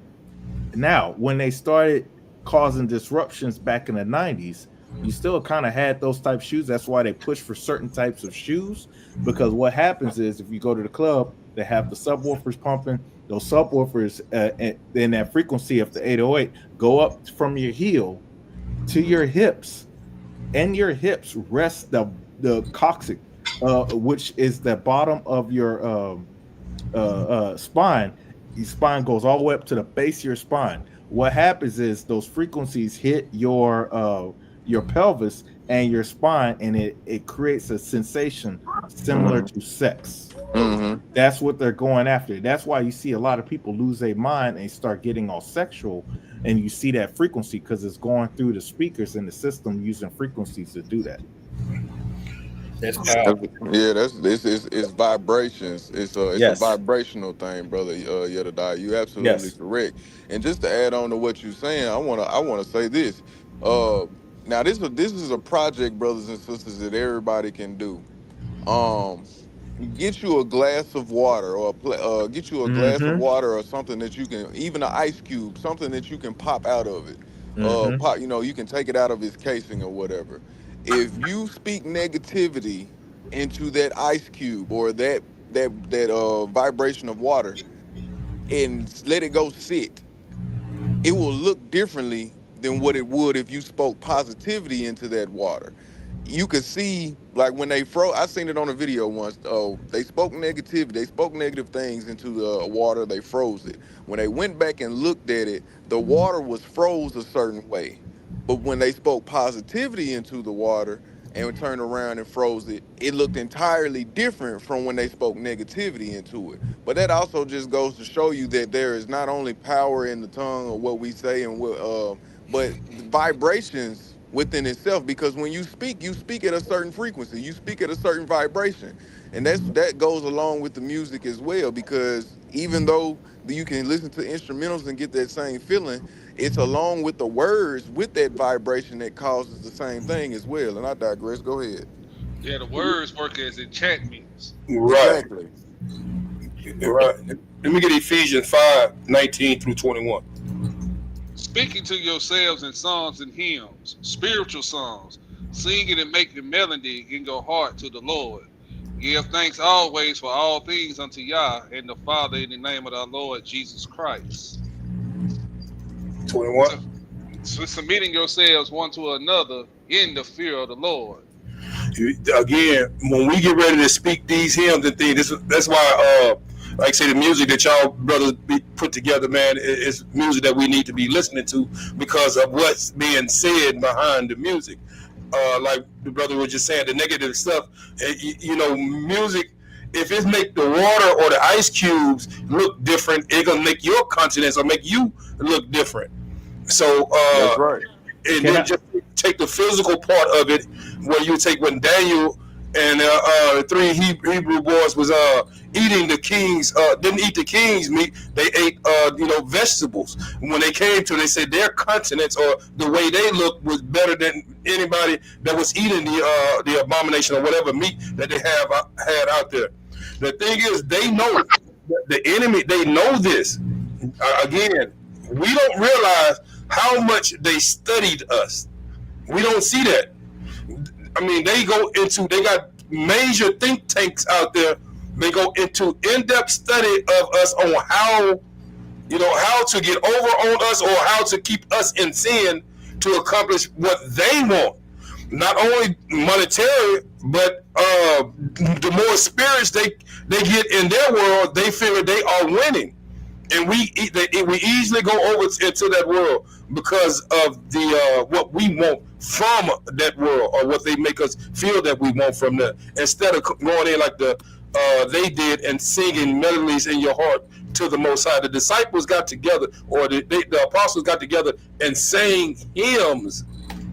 Now when they started causing disruptions back in the 90s, you still kind of had those type shoes. That's why they push for certain types of shoes, because what happens is if you go to the club, they have the subwoofers pumping. Those subwoofers and then that frequency of the 808 go up from your heel to your hips, and your hips rest the coccyx, which is the bottom of your spine. Your spine goes all the way up to the base of your spine. What happens is those frequencies hit your pelvis and your spine, and it creates a sensation similar to sex. Mm-hmm. That's what they're going after. That's why you see a lot of people lose their mind and start getting all sexual, and you see that frequency because it's going through the speakers in the system using frequencies to do that. That's powerful. Yeah, it's vibrations. It's a Yes. vibrational thing, brother. Yedadiah, you absolutely Yes. correct. And just to add on to what you're saying, I wanna say this. Now this is a project, brothers and sisters, that everybody can do. Um, get you a glass of water, or get you a glass of Mm-hmm. water or something that you can, even an ice cube, something that you can pop out of it. Mm-hmm. Pop, you can take it out of its casing or whatever. If you speak negativity into that ice cube or that vibration of water and let it go sit, it will look differently than what it would if you spoke positivity into that water. You could see, like when they froze, I seen it on a video once. Oh, they spoke negativity, they spoke negative things into the water, they froze it. When they went back and looked at it, the water was froze a certain way. But when they spoke positivity into the water and turned around and froze it, it looked entirely different from when they spoke negativity into it. But that also just goes to show you that there is not only power in the tongue or what we say and but vibrations within itself. Because when you speak at a certain frequency, you speak at a certain vibration, and that goes along with the music as well. Because even though you can listen to instrumentals and get that same feeling, it's along with the words with that vibration that causes the same thing as well. And I digress. Go ahead. Yeah, the words work as enchantments. Right. Exactly. Right. Let me get Ephesians 5:19-21. Speaking to yourselves in songs and hymns, spiritual songs, singing and making melody in your heart to the Lord. Give thanks always for all things unto Yah and the Father in the name of our Lord Jesus Christ. 21. So submitting yourselves one to another in the fear of the Lord. Again, when we get ready to speak these hymns and things, that's why, like I say, the music that y'all brothers put together, man, is music that we need to be listening to because of what's being said behind the music. Like the brother was just saying, the negative stuff, music, if it make the water or the ice cubes look different, it gonna make your countenance or make you look different. So, That's right. and then just take the physical part of it, where you take when Daniel and the three Hebrew boys was eating the king's didn't eat the king's meat, they ate vegetables. When they came to, they said their countenance or the way they looked was better than anybody that was eating the abomination or whatever meat that they had out there. The thing is, they know the enemy. They know this. Again, we don't realize how much they studied us. We don't see that. I mean, they got major think tanks out there. They go into in-depth study of us on how to get over on us or how to keep us in sin to accomplish what they want. Not only monetary, but the more spirits they get in their world, they figure they are winning. And we easily go over into that world because of the what we want from that world, or what they make us feel that we want from that. Instead of going in like they did and singing melodies in your heart to the Most High. The disciples got together, or the apostles got together and sang hymns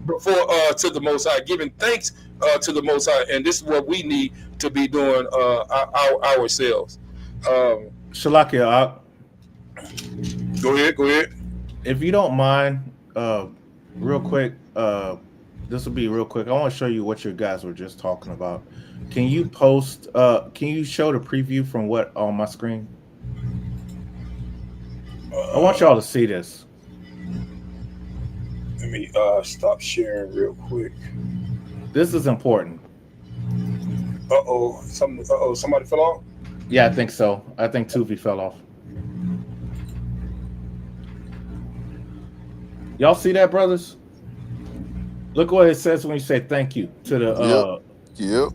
before to the Most High, giving thanks to the Most High. And this is what we need to be doing ourselves. Shalakia, Go ahead. if you don't mind, real quick, this will be real quick. I want to show you what you guys were just talking about. Can you post? Can you show the preview from what on my screen? I want y'all to see this. Let me stop sharing real quick. This is important. Somebody fell off? Yeah, I think so. I think Tuvi fell off. Y'all see that, brothers? Look what it says when you say thank you to the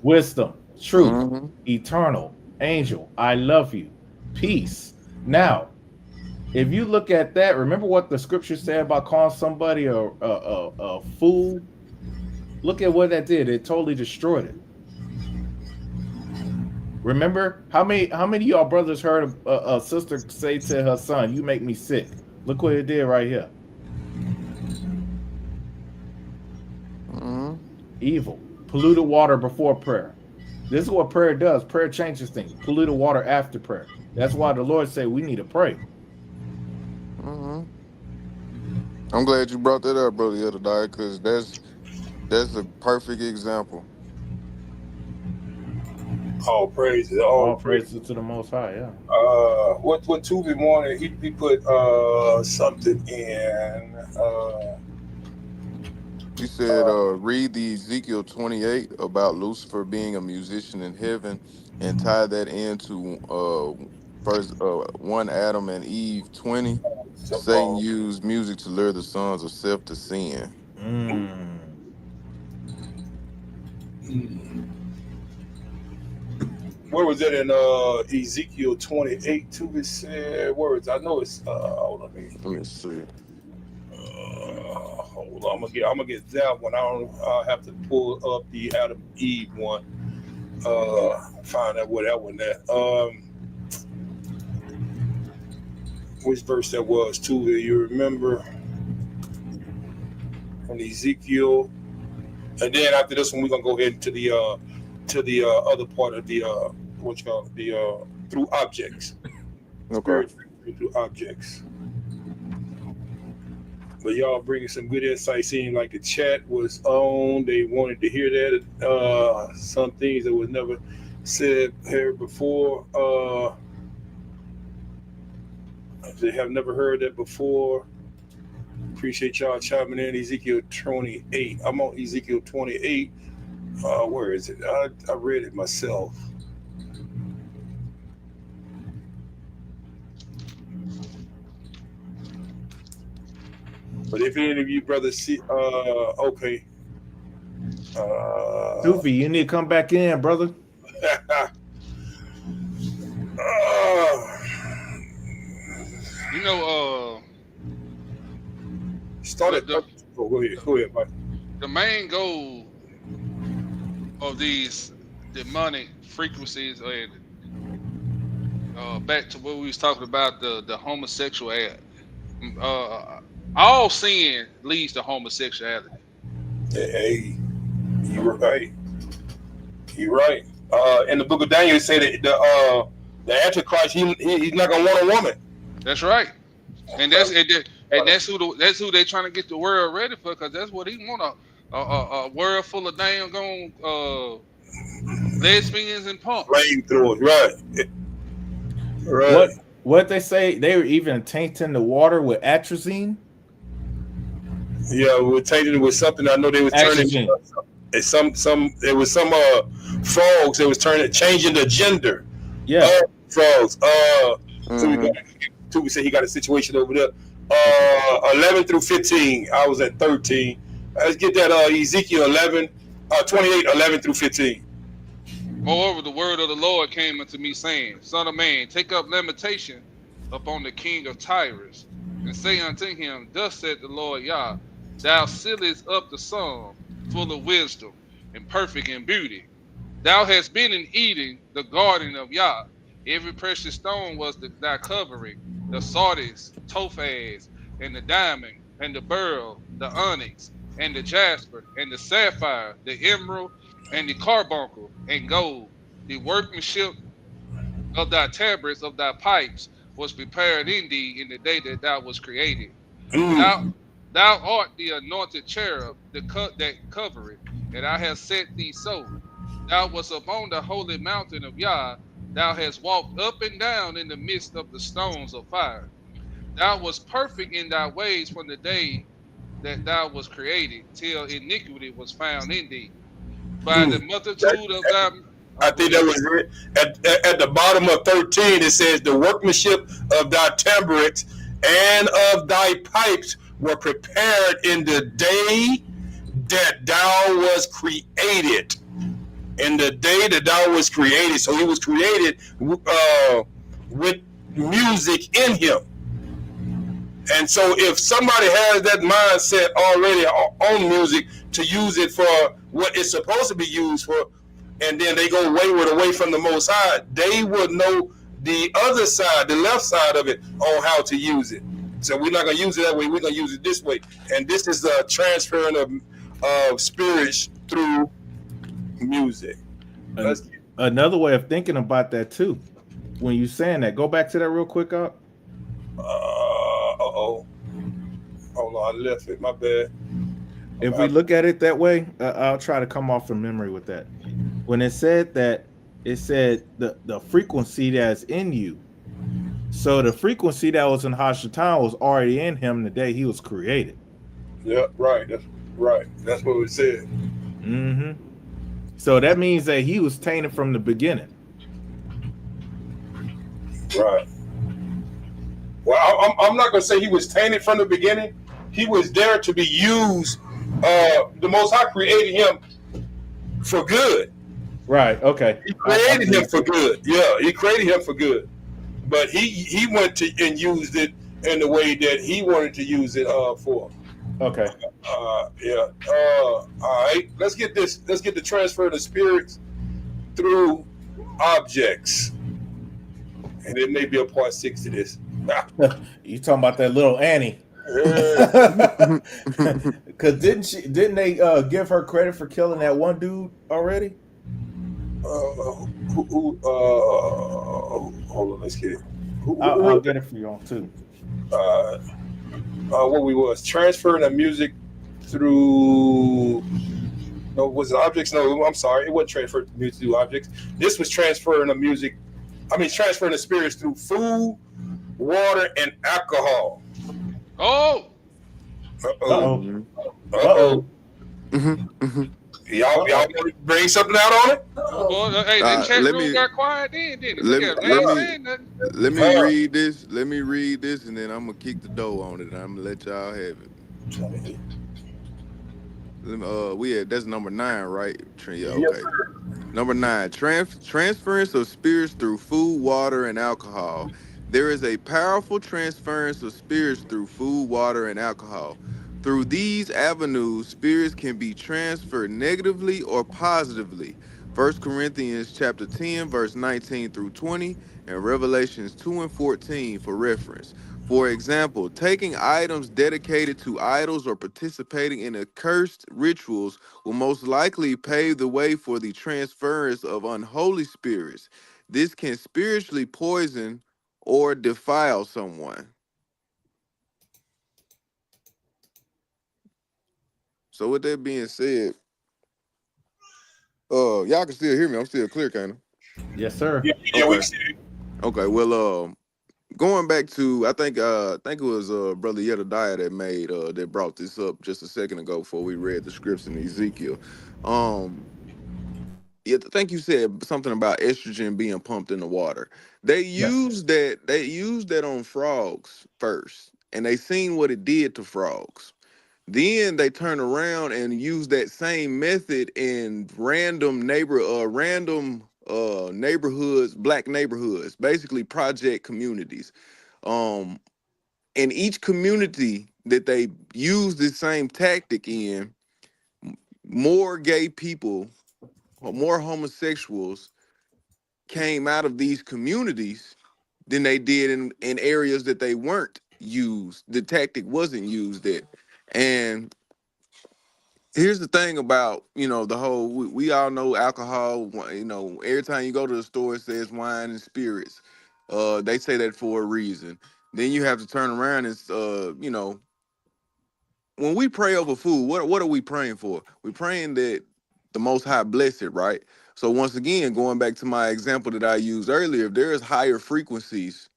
wisdom, truth, eternal, angel, I love you, peace. Now, if you look at that, remember what the scripture said about calling somebody a fool? Look at what that did. It totally destroyed it. Remember how many of y'all brothers heard a sister say to her son, "You make me sick"? Look what it did right here. Evil, polluted water before prayer. This is what prayer does. Prayer changes things. Polluted water after prayer. That's why the Lord said we need to pray. I'm glad you brought that up, brother, the other day, because That's a perfect example. All praises. All praises to the Most High. Yeah. What Tuesday morning he put something in. He said, read the Ezekiel 28 about Lucifer being a musician in heaven and tie that into first 1 Adam and Eve 20. Satan used music to lure the sons of Seth to sin. Where was that in Ezekiel 28? To it said words. I know it's hold on. Let me see. Hold on, I'm gonna get that one. I'll have to pull up the Adam Eve one. Find out where that one at. Which verse that was too? You remember from Ezekiel, and then after this one, we're gonna go ahead into the other part of the what you call the through objects. Okay. Through objects. But y'all bringing some good insight. Seeing like the chat was on, they wanted to hear that. Some things that was never said here before. They have never heard that before. Appreciate y'all chiming in. Ezekiel 28. I'm on Ezekiel 28. Where is it? I read it myself. But if any of you brothers see, okay. Goofy, you need to come back in, brother. You know, started. Go ahead, Mike. The main goal of these demonic frequencies, and back to what we was talking about, the homosexual ad. All sin leads to homosexuality. Hey, you're right. You're right. In the book of Daniel, it said that the Antichrist, he's not gonna want a woman. That's right, and that's who they're trying to get the world ready for, because that's what he want, a world full of damn gone lesbians and punks. Flamethrowers, right? Right. What they say? They were even tainting the water with atrazine. Yeah, we were tainted with something. I know they was turning. Some it was some frogs. It was changing the gender. Yeah, frogs. We said he got a situation over there. 11 through 15. I was at 13. Let's get that Ezekiel 28, 11 through 15. Moreover, the word of the Lord came unto me, saying, Son of man, take up lamentation upon the king of Tyrus, and say unto him, Thus said the Lord Yah, Thou sealest up the sum, full of wisdom, and perfect in beauty. Thou hast been in Eden, the garden of Yah. Every precious stone was thy covering, the sardius, topaz, and the diamond, and the beryl, the onyx, and the jasper, and the sapphire, the emerald, and the carbuncle, and gold. The workmanship of thy tabrets, of thy pipes, was prepared in thee in the day that thou was created. Thou art the anointed cherub that covereth, and I have set thee so. Thou wast upon the holy mountain of Yah. Thou hast walked up and down in the midst of the stones of fire. Thou wast perfect in thy ways from the day that thou was created, till iniquity was found in thee. By the multitude of thy... I think that was it. At the bottom of 13, it says, the workmanship of thy tabrets and of thy pipes were prepared in the day that thou was created. In the day that thou was created. So he was created with music in him. And so if somebody has that mindset already on music to use it for what it's supposed to be used for, and then they go wayward away from the Most High, they would know the other side, the left side of it, on how to use it. So we're not going to use it that way. We're going to use it this way. And this is the transferring of spirits through music. Another way of thinking about that too, when you saying that, go back to that real quick up. Hold on, I left it. My bad. if we look at it that way, I'll try to come off from memory with that. When it said that, it said the frequency that's in you. So the frequency that was in Hashatan was already in him the day he was created. Yeah, right. That's right. That's what we said. Mm-hmm. So that means that he was tainted from the beginning. Right. Well, I'm not going to say he was tainted from the beginning. He was there to be used. The Most High created him for good. Right. Okay. He created him for good. Yeah, he created him for good. But he went to and used it in the way that he wanted to use it for. Okay. Yeah. All right. Let's get this. Let's get the transfer of the spirits through objects, and it may be a part 6 to this. You talking about that little Annie? Because didn't they give her credit for killing that one dude already? Hold on, let's get it. I'll get it for you all too. What we was transferring the music through. No, was it objects? No, I'm sorry, it wasn't transferring the music through objects. This was transferring the music. I mean, transferring the spirits through food, water, and alcohol. Oh. Y'all want to bring something out on it? Well, hey, the chat room got quiet then, didn't it? Let me read this. Let me read this, and then I'm gonna kick the door on it. And I'm gonna let y'all have it. That's number 9, right? Yeah, okay. Yes, Number 9, transference of spirits through food, water, and alcohol. There is a powerful transference of spirits through food, water, and alcohol. Through these avenues, spirits can be transferred negatively or positively. 1 Corinthians chapter 10, verse 19 through 20, and Revelations 2 and 14 for reference. For example, taking items dedicated to idols or participating in accursed rituals will most likely pave the way for the transference of unholy spirits. This can spiritually poison or defile someone. So with that being said, y'all can still hear me. I'm still clear, kind of. Yes, sir. Yeah, we see it. Okay, well, going back to, I think it was Brother Jedediah that brought this up just a second ago before we read the scripts in Ezekiel. I think you said something about estrogen being pumped in the water. They used that on frogs first, and they seen what it did to frogs. Then they turn around and use that same method in random neighborhoods, black neighborhoods, basically project communities. In each community that they use this same tactic in, more gay people or more homosexuals came out of these communities than they did in areas that they weren't used. The tactic wasn't used at. And here's the thing about, the whole, we all know alcohol, every time you go to the store, it says wine and spirits. They say that for a reason. Then you have to turn around and, when we pray over food, what are we praying for? We're praying that the Most High bless it, right? So once again, going back to my example that I used earlier, if there is higher frequencies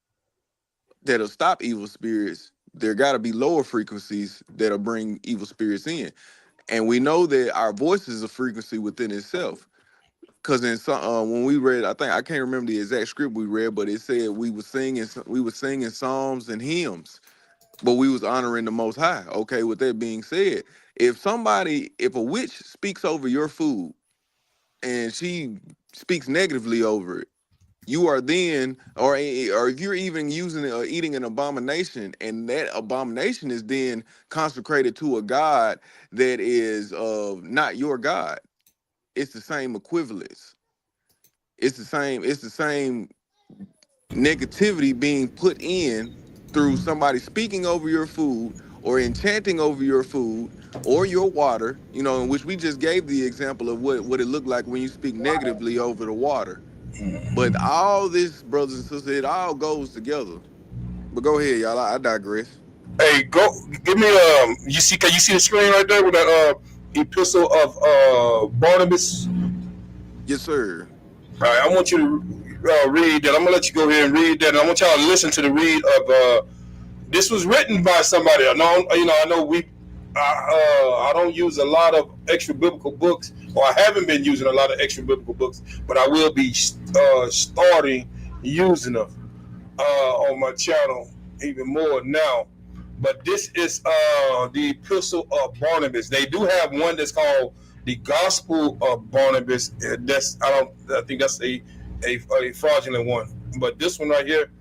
that'll stop evil spirits, there got to be lower frequencies that'll bring evil spirits in. And we know that our voice is a frequency within itself. Because in some, when we read, I can't remember the exact script we read, but it said we were singing psalms and hymns, but we was honoring the Most High. Okay, with that being said, if a witch speaks over your food and she speaks negatively over it, you are then, or if you're even using it or eating an abomination, and that abomination is then consecrated to a god that is not your God, it's the same equivalence. It's the same negativity being put in through somebody speaking over your food or enchanting over your food or your water, in which we just gave the example of what it looked like when you speak negatively over the water. But all this, brothers and sisters, it all goes together. But go ahead, y'all. I digress. Hey, go give me you see, can you see the screen right there with the epistle of Barnabas? Yes, sir. All right, I want you to read that. I'm gonna let you go ahead and read that, and I want y'all to listen to the read of this was written by somebody. I know I don't use a lot of extra biblical books, or I haven't been using a lot of extra biblical books, but I will be starting using them on my channel even more now. But this is the Epistle of Barnabas. They do have one that's called the Gospel of Barnabas. I think that's a fraudulent one. But this one right here,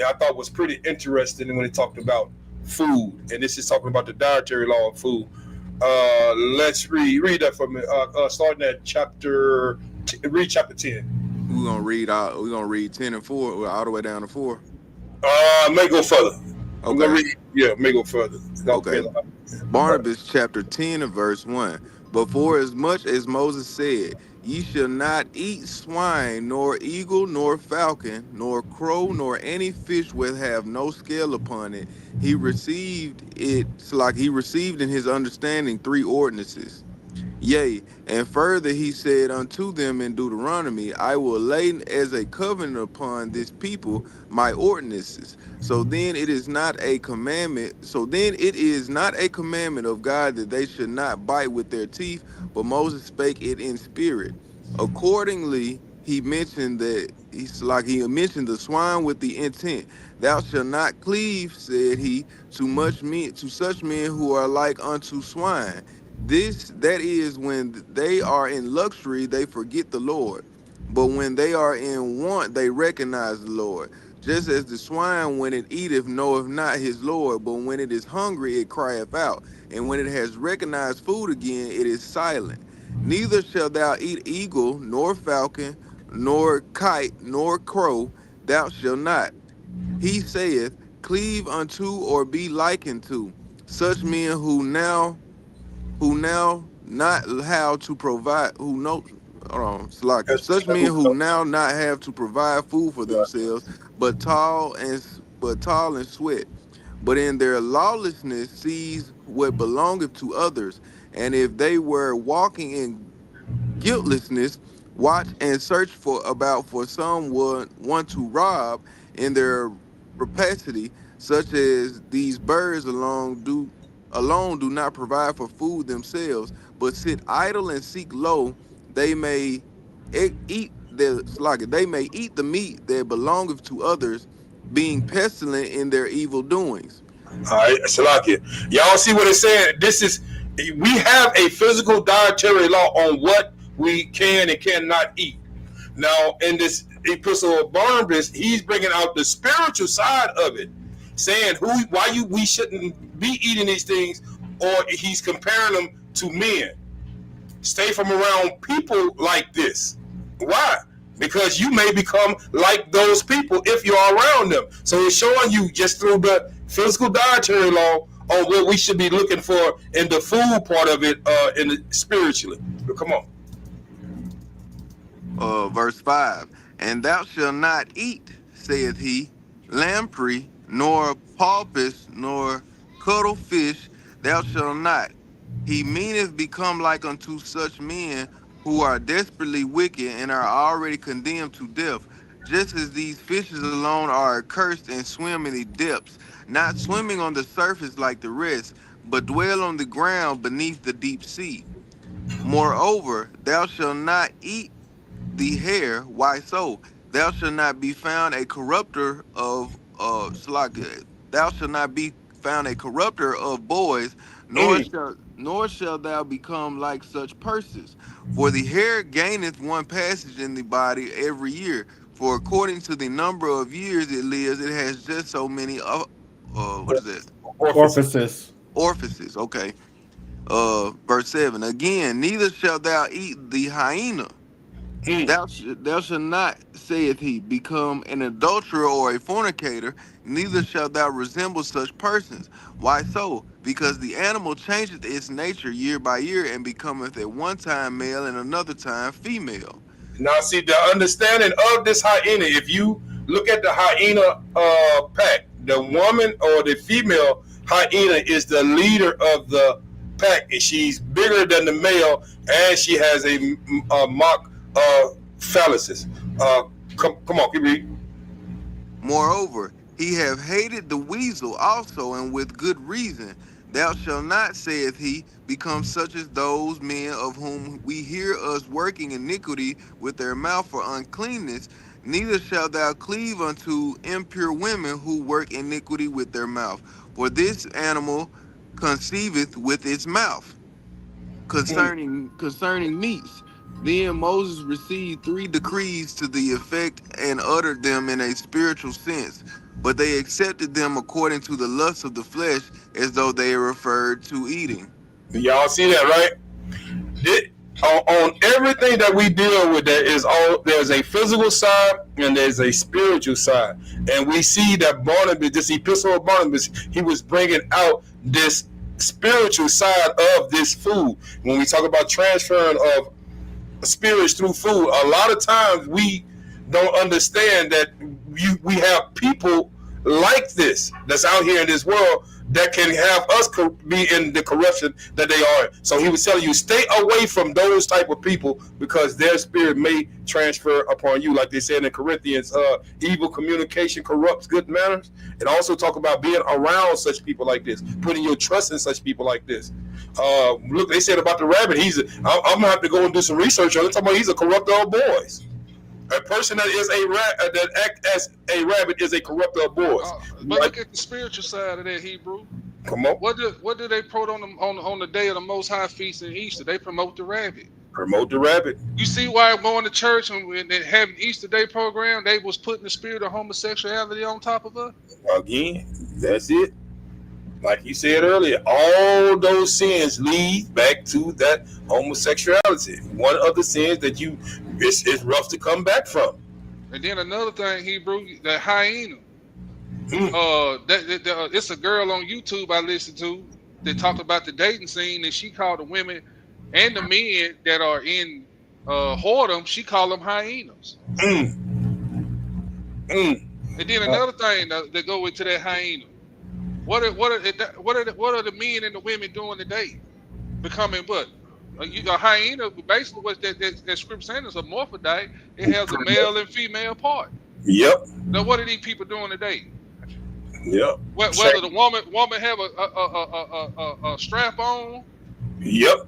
I thought was pretty interesting when it talked about food, and this is talking about the dietary law of food. Let's read that for me. Starting at read chapter 10. We're gonna read 10 and 4 all the way down to 4. May go further. Okay. May go further. Okay. Barnabas chapter 10 and verse 1. But for as much as Moses said, ye shall not eat swine, nor eagle, nor falcon, nor crow, nor any fish which have no scale upon it, he received in his understanding 3 ordinances. Yea, and further he said unto them in Deuteronomy, I will lay as a covenant upon this people my ordinances. So then it is not a commandment. So then it is not a commandment of God that they should not bite with their teeth, but Moses spake it in spirit. Accordingly, he mentioned the swine with the intent. Thou shalt not cleave, said he, to such men who are like unto swine. That is, when they are in luxury, they forget the Lord. But when they are in want, they recognize the Lord. Just as the swine, when it eateth, knoweth not his Lord, but when it is hungry, it crieth out. And when it has recognized food again, it is silent. Neither shalt thou eat eagle, nor falcon, nor kite, nor crow, thou shalt not. He saith, cleave unto or be likened to such men who now not how to provide who know such men who now not have to provide food for themselves, but tall and sweat, but in their lawlessness seize what belongeth to others. And if they were walking in guiltlessness, watch and search for someone to rob in their rapacity, such as these birds alone do not provide for food themselves, but sit idle and seek low, they may they may eat the meat that belongeth to others, being pestilent in their evil doings. All right, Salakia. Y'all see what it's saying? We have a physical dietary law on what we can and cannot eat. Now, in this epistle of Barnabas, he's bringing out the spiritual side of it, saying we shouldn't be eating these things, or he's comparing them to men. Stay from around people like this. Why? Because you may become like those people if you're around them. So it's showing you just through the physical dietary law on what we should be looking for in the food part of it, spiritually. But come on. Verse 5. And thou shalt not eat, saith he, lamprey, nor paupus, nor cuttlefish, thou shalt not. He meaneth become like unto such men who are desperately wicked and are already condemned to death, just as these fishes alone are accursed and swim in the depths, not swimming on the surface like the rest, but dwell on the ground beneath the deep sea. Moreover, thou shalt not eat the hare. Why so? Thou shalt not be found a corrupter of thou shalt not be found a corrupter of boys, nor shalt thou become like such persons. For the hare gaineth one passage in the body every year. For according to the number of years it lives, it has just so many what is that? Orifices. Okay. Verse 7. Again, neither shalt thou eat the hyena. Thou shalt not, saith he, become an adulterer or a fornicator, neither shalt thou resemble such persons. Why so? Because the animal changeth its nature year by year, and becometh at one time male and another time female. Now, see the understanding of this hyena. If you look at the hyena pack, the woman or the female hyena is the leader of the pack, and she's bigger than the male, and she has a mock phalluses. Come on, keep reading. Moreover, he have hated the weasel also, and with good reason. Thou shalt not, saith he, become such as those men of whom we hear us working iniquity with their mouth for uncleanness, neither shalt thou cleave unto impure women who work iniquity with their mouth. For this animal conceiveth with its mouth. Concerning meats. Then Moses received 3 decrees to the effect and uttered them in a spiritual sense, but they accepted them according to the lust of the flesh, as though they referred to eating. Y'all see that, right? On everything that we deal with, there's a physical side and there's a spiritual side, and we see that Barnabas, this epistle of Barnabas, he was bringing out this spiritual side of this food. When we talk about transferring of spirits through food, a lot of times we don't understand that we have people like this that's out here in this world that can have us be in the corruption that they are. So he was telling you, stay away from those type of people, because their spirit may transfer upon you. Like they said in Corinthians, evil communication corrupts good manners. And also talk about being around such people like this, putting your trust in such people like this. Look, they said about the rabbit, I'm gonna have to go and do some research on it. Talking about he's a corrupter of boys. A person that is that act as a rabbit is a corrupter of boys. But look at the spiritual side of that, Hebrew. Come on. What do they promote on the day of the Most High Feast in Easter? They promote the rabbit. Promote the rabbit. You see why going to church and having Easter Day program, they was putting the spirit of homosexuality on top of us? Again, that's it. Like you said earlier, all those sins lead back to that homosexuality. One of the sins that it's rough to come back from. And then another thing, Hebrew, the hyena. It's a girl on YouTube I listened to that talked about the dating scene, and she called the women and the men that are in whoredom, she called them hyenas. And then another thing that go into that hyena. What are the men and the women doing today? Becoming what? You got hyena. Basically, what that script saying is a morphodite. It has a male and female part. Yep. Now, what are these people doing today? Yep. Whether the woman have a strap on. Yep.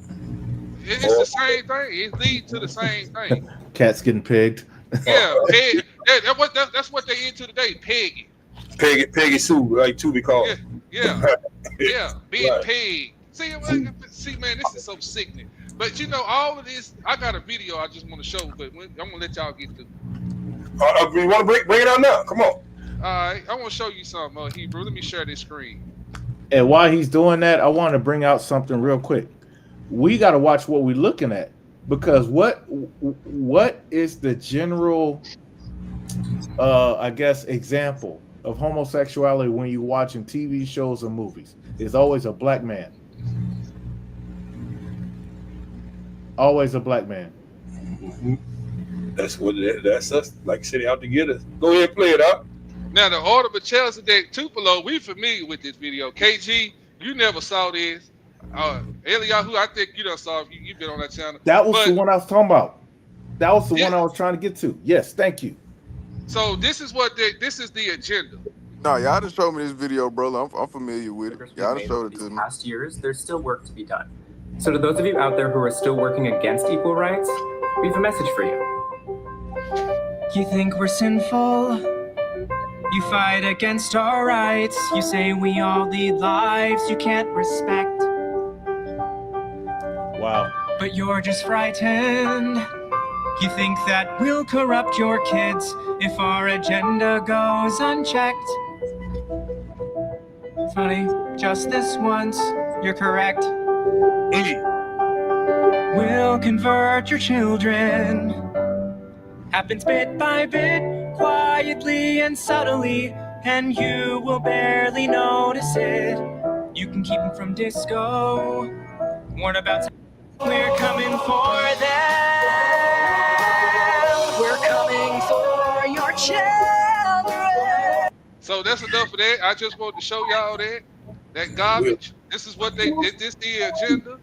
It's the same thing. It leads to the same thing. Cats getting pegged. Yeah, that's what they into today. Pegging. Peggy Sue, like to be called. Yeah, being pegged. See, man, this is so sickening. But you know, all of this, I got a video I just want to show, but I'm gonna let y'all get to. You want to bring it out now? Come on. All right, I want to show you something, Hebrew. Let me share this screen. And while he's doing that, I want to bring out something real quick. We got to watch what we're looking at, because what is the general, I guess, example of homosexuality when you're watching TV shows or movies? It's always a black man. Always a black man. That's us, like sitting out to get us. Go ahead and play it out. Now, the order of Melchizedek Tupelo, we familiar with this video. KG, you never saw this. Eliyahu, I think you done saw it. You've been on that channel. That was the one I was talking about. That was the one I was trying to get to. Yes, thank you. So this is the agenda. No, y'all just showed me this video, brother. I'm familiar with it. Y'all just showed it to me. Past years, there's still work to be done. So to those of you out there who are still working against equal rights, we have a message for you. You think we're sinful? You fight against our rights. You say we all lead lives you can't respect. Wow. But you're just frightened. You think that we'll corrupt your kids if our agenda goes unchecked. Funny, just this once, you're correct. We'll convert your children. Happens bit by bit, quietly and subtly, and you will barely notice it. You can keep them from disco. Warn about we're coming for them. We're coming for your children. So that's enough of that. I just wanted to show y'all that. that garbage. This is what they did. This the agenda.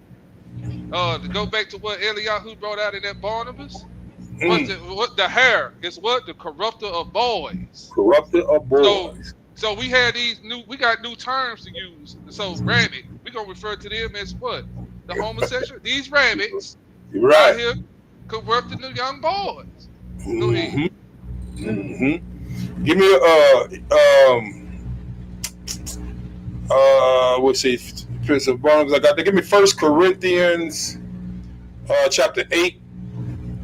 To go back to what Eliyahu brought out in that Barnabas. What the hair is what the corrupter of boys. Corrupted of boys. So we had we got new terms to use. So rabbit, we gonna refer to them as what? The homosexual. These rabbits out here corrupting the young boys. Go ahead. Give me we'll see, Prince of Barnabas. I got to give me 1 Corinthians chapter 8,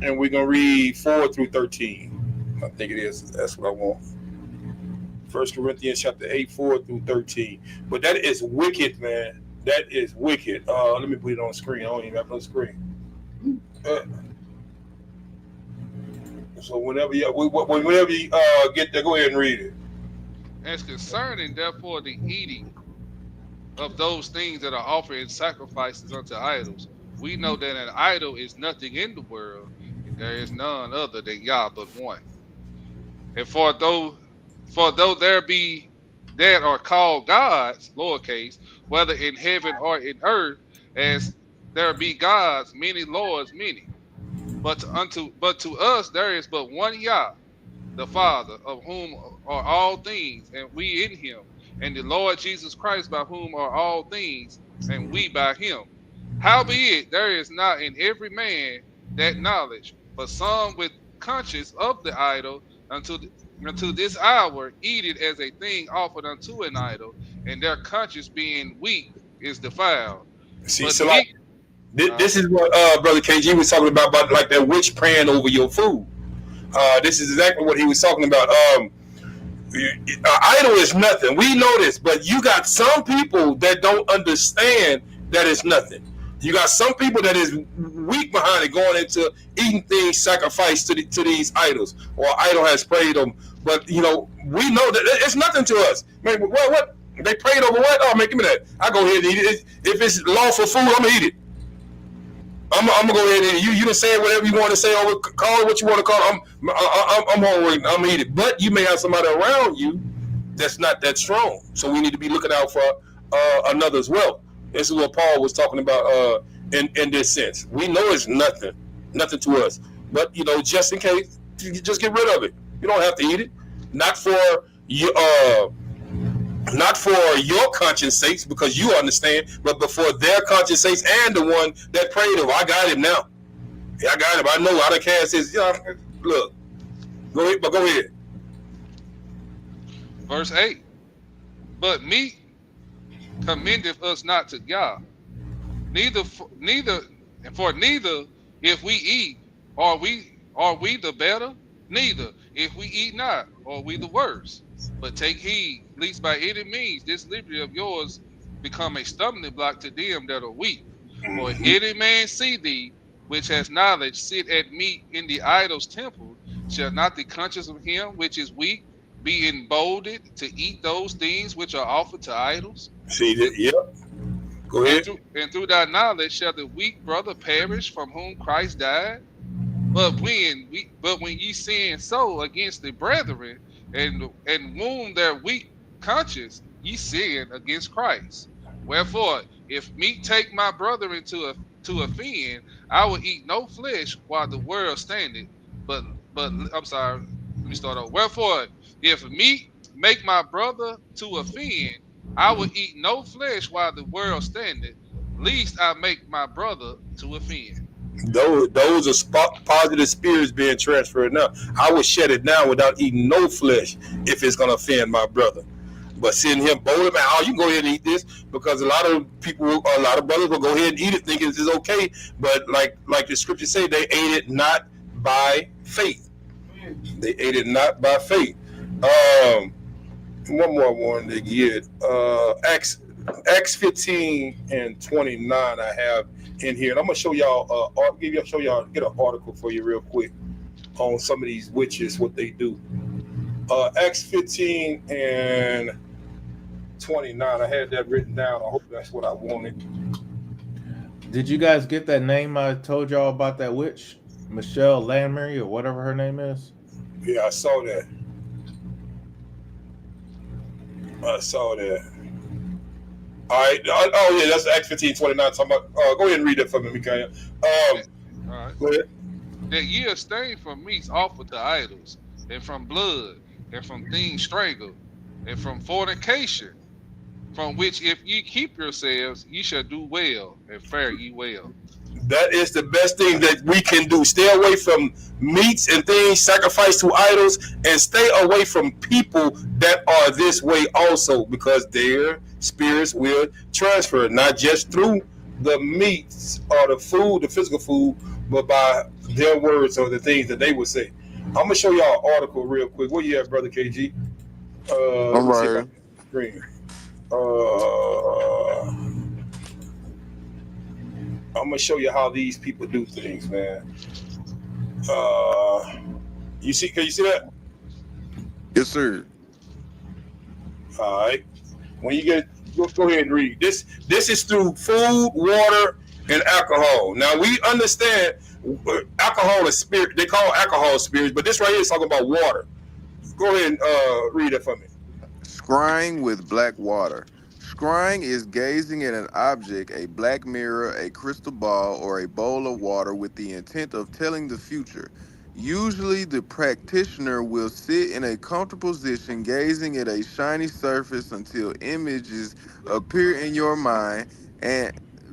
and we're gonna read 4 through 13. I think it is. That's what I want. 1 Corinthians chapter 8, 4 through 13. But that is wicked, man. That is wicked. Let me put it on the screen. I don't even have no screen. So whenever you get there, go ahead and read it. As concerning, therefore, the eating of those things that are offered in sacrifices unto idols, we know that an idol is nothing in the world, and there is none other than Yah but one. And for though there be that are called gods, lowercase, whether in heaven or in earth, as there be gods, many lords, many. But to us there is but one Yah, the Father, of whom are all things, and we in him, and the Lord Jesus Christ, by whom are all things, and we by him. Howbeit there is not in every man that knowledge, but some with conscience of the idol unto this hour eat it as a thing offered unto an idol, and their conscience being weak is defiled. See, but so like, this is what Brother KG was talking about like that witch praying over your food. This is exactly what he was talking about. Idol is nothing. We know this, but you got some people that don't understand that it's nothing. You got some people that is weak behind it, going into eating things sacrificed to these idols, or idol has prayed them. But we know that it's nothing to us. Man, what they prayed over what? Oh, man, give me that. I go ahead and eat it. If it's lawful food, I'm gonna eat it. I'm gonna go ahead and eat it. You can say whatever you want to say, or call it what you want to call it. I'm gonna eat it. But you may have somebody around you that's not that strong, so we need to be looking out for another as well. This is what Paul was talking about in this sense. We know it's nothing to us. But just in case, you just get rid of it. You don't have to eat it. Not for your conscience sakes, because you understand, but for their conscience sakes and the one that prayed over. I got him now. Yeah, I got him. I know. I done cast his. Look, go ahead. Verse 8. But meat commendeth us not to Yah, neither if we eat are we the better, neither if we eat not are we the worse. But take heed, lest by any means this liberty of yours become a stumbling block to them that are weak. For if any man see thee, which has knowledge, sit at meat in the idol's temple, shall not the conscience of him which is weak be emboldened to eat those things which are offered to idols? See that? Yep. Go ahead. And through thy knowledge shall the weak brother perish from whom Christ died? But when ye sin so against the brethren and wound their weak conscience, ye sin against Christ. Wherefore, if meat take my brethren to offend, I will eat no flesh while the world standeth. But I'm sorry, let me start over. Wherefore, if meat make my brother to offend, I will eat no flesh while the world standeth, lest I make my brother to offend. Those are positive spirits being transferred now. I would shut it down without eating no flesh if it's going to offend my brother. But seeing him bold, man, you can go ahead and eat this, because a lot of brothers will go ahead and eat it thinking it's okay. But like the scriptures say, they ate it not by faith. They ate it not by faith. One more I wanted to get. Acts 15 and 29 I have in here, and I'm gonna show y'all. Get an article for you real quick on some of these witches, what they do. Acts 15 and 29. I had that written down. I hope that's what I wanted. Did you guys get that name I told y'all about, that witch, Michelle Landry or whatever her name is? Yeah, I saw that. All right. Oh yeah, that's Acts 15:29. Talking about. Go ahead and read that for me, Mikael. All right. Go ahead. That ye abstain from meats offered to idols, and from blood, and from things strangled, and from fornication, from which if ye keep yourselves, ye shall do well, and fare ye well. That is the best thing that we can do. Stay away from meats and things sacrificed to idols, and stay away from people that are this way also, because their spirits will transfer, not just through the meats or the food, the physical food, but by their words or the things that they would say. I'm gonna show y'all an article real quick. Where you at, brother KG? Let I'm me right see if I here. can screen. I'm gonna show you how these people do things, man. You see? Can you see that? Yes, sir. All right. When you get, go ahead and read. This is through food, water, and alcohol. Now we understand alcohol is spirit. They call alcohol spirits, but this right here is talking about water. Go ahead and read it for me. Scrying with black water. Scrying is gazing at an object, a black mirror, a crystal ball, or a bowl of water with the intent of telling the future. Usually, the practitioner will sit in a comfortable position gazing at a shiny surface until images appear in your mind, and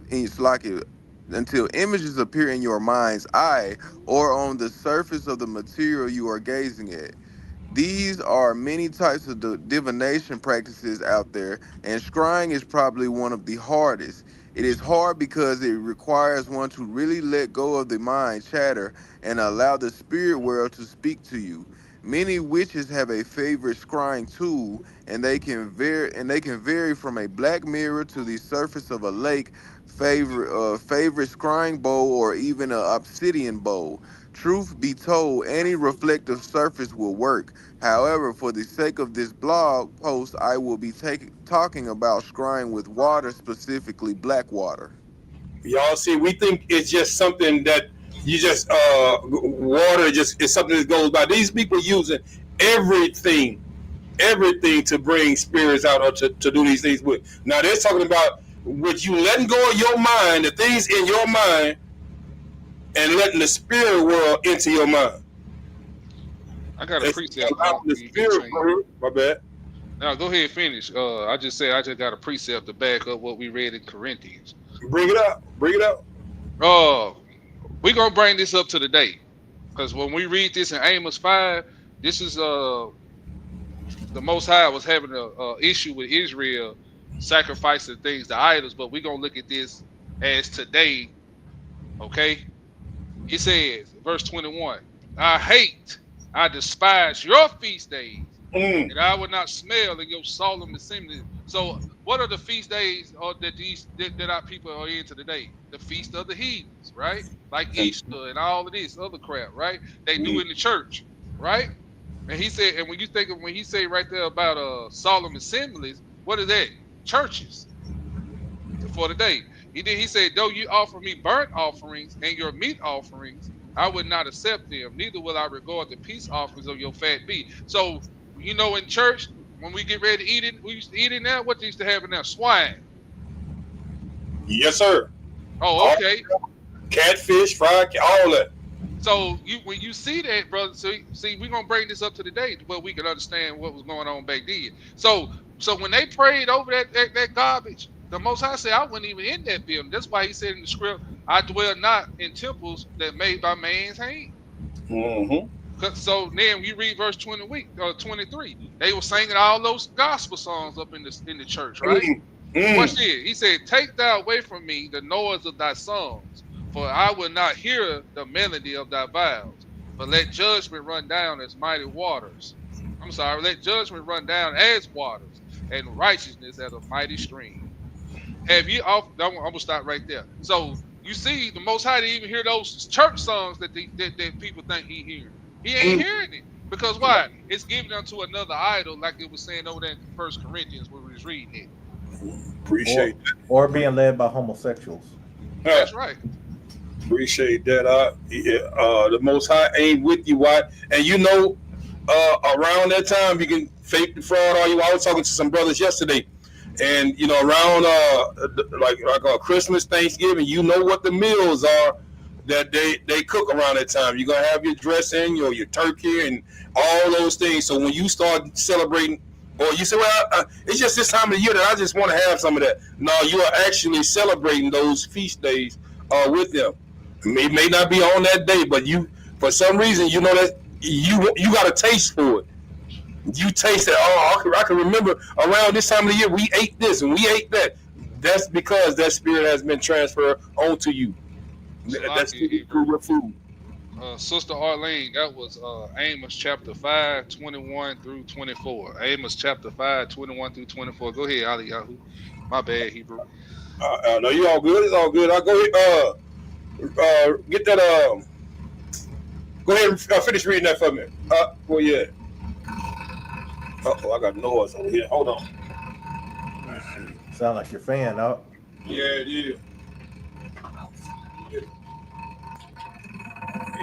it's like it until images appear in your mind's eye or on the surface of the material you are gazing at. These are many types of divination practices out there, and scrying is probably one of the hardest. It is hard because it requires one to really let go of the mind chatter and allow the spirit world to speak to you. Many witches have a favorite scrying tool, and they can vary from a black mirror to the surface of a lake, favorite scrying bowl, or even an obsidian bowl. Truth be told, any reflective surface will work. However, for the sake of this blog post, I will be talking about scrying with water, specifically black water. Y'all see, we think it's just something that you just water just is something that goes by. These people using everything, everything to bring spirits out or to do these things with. Now they're talking about with you letting go of your mind, the things in your mind, and letting the spirit world into your mind. I got a It's precept. allowing the spirit world. My bad. Now go ahead and finish. I just got a precept to back up what we read in Corinthians. Bring it out. Bring it out. We're gonna bring this up to the day. Because when we read this in Amos 5, this is the Most High was having a issue with Israel sacrificing things to idols, but we're gonna look at this as today. Okay. He says, verse 21, I despise your feast days, and I will not smell in your solemn assembly. So, what are the feast days that our people are into today? The feast of the heathens, right? Like Easter and all of this other crap, right? They do in the church, right? And he said, and when he say right there about solemn assemblies, what is that? Churches for the day. He said, though you offer me burnt offerings and your meat offerings, I would not accept them, neither will I regard the peace offerings of your fat meat. So, in church, when we get ready to eat it, we used to eat it now. What they used to have in there? Swine. Yes, sir. Oh, okay. Catfish, fried, all that. So when you see that, brother, see, we're gonna bring this up to the day where we can understand what was going on back then. So when they prayed over that garbage, the Most High said, I wasn't even in that building. That's why he said in the script, I dwell not in temples that made by man's hand. Mm-hmm. So then we read verse 23. They were singing all those gospel songs up in the church, right? Watch this. He said, take thou away from me the noise of thy songs, for I will not hear the melody of thy vows. But let judgment run down as mighty waters. Let judgment run down as waters, and righteousness as a mighty stream. I'm gonna stop right there. So you see, the Most High didn't even hear those church songs that people think he hearing. He ain't hearing it. Because why? It's given unto another idol, like it was saying over there in 1 Corinthians when we was reading it. Appreciate that. Or being led by homosexuals. That's right. Appreciate that. The Most High ain't with you. Why? And around that time, you can fake the fraud all you. I was talking to some brothers yesterday. And you know, around like Christmas, Thanksgiving, you know what the meals are that they cook around that time. You're gonna have your dressing, your turkey, and all those things. So when you start celebrating, or you say, well, it's just this time of the year that I just want to have some of that. No, you are actually celebrating those feast days with them. It may not be on that day, but you, for some reason, you know that you got a taste for it. You taste it. Oh, I can remember around this time of the year we ate this and we ate that. That's because that spirit has been transferred onto you. That's Hebrew. food. Sister Arlene, that was Amos chapter 5, 21 through 24. Amos chapter 5, 21 through 24. Go ahead, Ali Yahoo. My bad, Hebrew. No, you all good. It's all good. I'll go ahead, get that. Go ahead and finish reading that for me. Well, yeah. Oh, I got noise over here. Hold on. Sound like your fan up. Yeah, it is.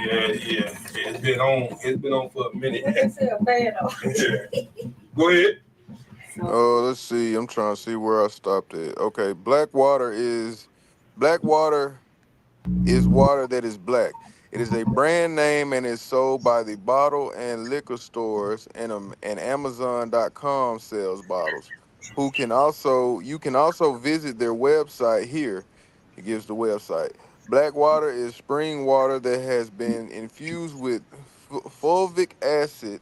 Yeah. It's been on. It's been on for a minute. Go ahead. Let's see. I'm trying to see where I stopped at. Okay, Blackwater is water that is black. It is a brand name and is sold by the bottle and liquor stores, and Amazon.com sells bottles. You can also visit their website here. It gives the website. Blackwater is spring water that has been infused with fulvic acid.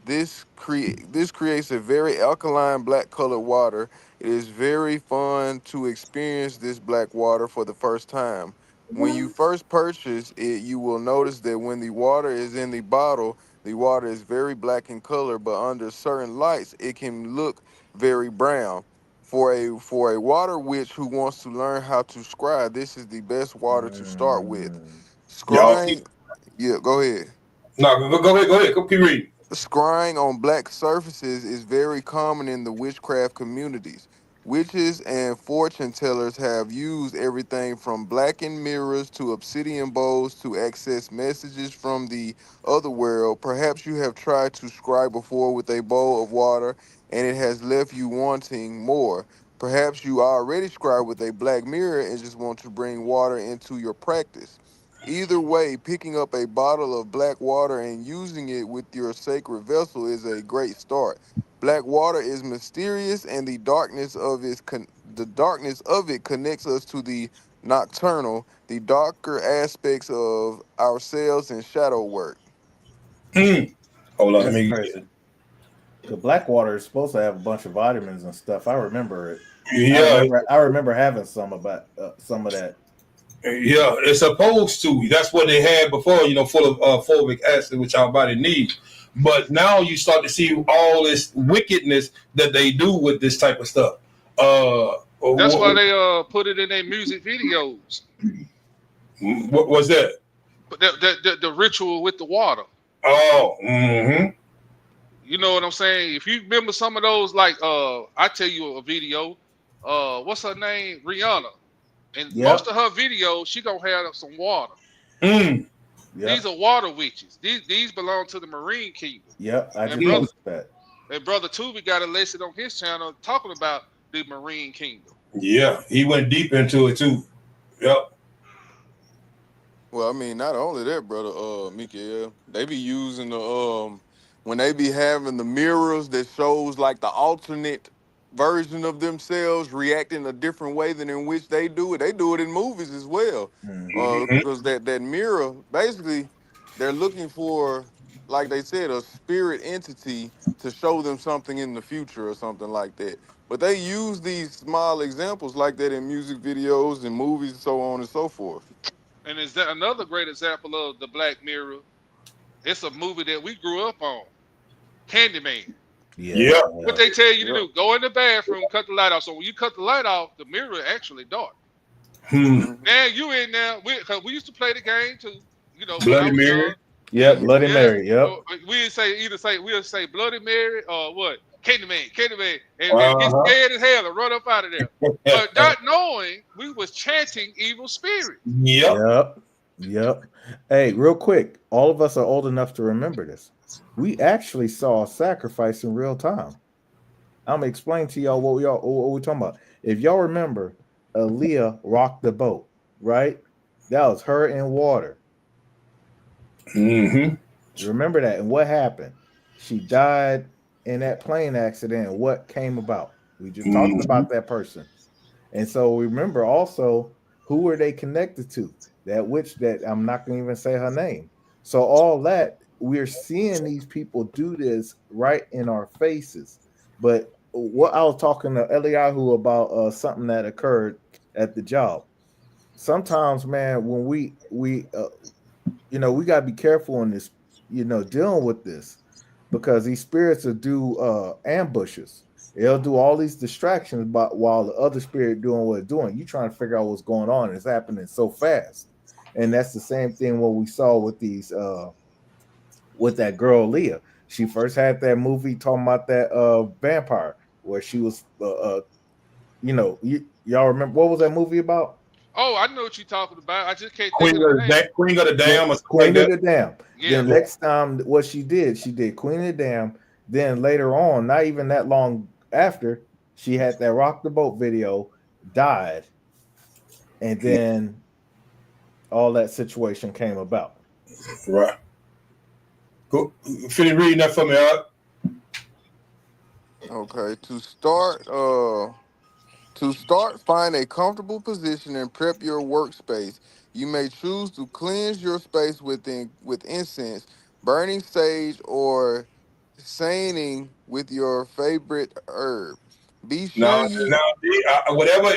This creates a very alkaline black colored water. It is very fun to experience this black water for the first time. When you first purchase it, you will notice that when the water is in the bottle, the water is very black in color, but under certain lights, it can look very brown. For a water witch who wants to learn how to scry, this is the best water to start with. Y'all see? Scrying, yeah, go ahead. No, go ahead. Go ahead. Keep reading. Scrying on black surfaces is very common in the witchcraft communities. Witches and fortune tellers have used everything from blackened mirrors to obsidian bowls to access messages from the other world. Perhaps you have tried to scry before with a bowl of water and it has left you wanting more. Perhaps you already scry with a black mirror and just want to bring water into your practice. Either way, picking up a bottle of black water and using it with your sacred vessel is a great start. Black water is mysterious, and the darkness of it connects us to the nocturnal, the darker aspects of ourselves and shadow work. Hold on, let That's me. crazy. The black water is supposed to have a bunch of vitamins and stuff. I remember it. Yeah, I remember having some of that. yeah, it's supposed to. That's what they had before, full of fulvic acid, which our body needs. But now you start to see all this wickedness that they do with this type of stuff. That's why they put it in their music videos. What was that? The ritual with the water. Oh, mm-hmm. You know what I'm saying? If you remember some of those, like I tell you a video. What's her name? Rihanna. And most of her videos, she gonna have some water. Mm. Yep. These are water witches. These belong to the Marine Kingdom. Yep, I just noticed that. And Brother Tubi got a lesson on his channel talking about the Marine Kingdom. Yeah, he went deep into it too. Yep. Well, I mean, not only that, brother, Mikael, they be using the when they be having the mirrors that shows like the alternate version of themselves reacting a different way than in which they do it. They do it in movies as well. Because that mirror, basically, they're looking for, like they said, a spirit entity to show them something in the future or something like that. But they use these small examples like that in music videos and movies and so on and so forth. And is that another great example of the Black Mirror? It's a movie that we grew up on, Candyman. Yeah. What they tell you to do, go in the bathroom, cut the light off. So when you cut the light off, the mirror actually dark. Now you in there, because we used to play the game too. Bloody Mary. Yep, Bloody Mary. Yep. We'd say Bloody Mary or what? Candyman, and get scared as hell and run up out of there. But not knowing we was chanting evil spirits. Yep. Hey, real quick, all of us are old enough to remember this. We actually saw a sacrifice in real time. I'm explaining to y'all what we talking about. If y'all remember, Aaliyah rocked the boat, right? That was her in water. Mm-hmm. You remember that? And what happened? She died in that plane accident. And what came about? We just talked Mm-hmm. about that person. And so remember also, who were they connected to? That witch that I'm not going to even say her name. So all that, we're seeing these people do this right in our faces. But what I was talking to Eliyahu about something that occurred at the job. Sometimes, man, when we got to be careful in this, dealing with this, because these spirits will do ambushes. They'll do all these distractions, but while the other spirit doing what it's doing, you trying to figure out what's going on. It's happening so fast, and that's the same thing what we saw with these with that girl Leah. She first had that movie talking about that vampire where she was y'all remember what was that movie about? Oh, I know what you're talking about. I just can't think Queen of of the the name. Queen of the Yeah, Dam or something like Queen of that. the Dam. Yeah. Then next time, what she did Queen of the Dam. Then later on, not even that long after, she had that Rock the Boat video, died, and then all that situation came about. Right. Go finish reading that for me, Art. Okay, to start, find a comfortable position and prep your workspace. You may choose to cleanse your space with incense, burning sage, or saning with your favorite herb. Be sure you Whatever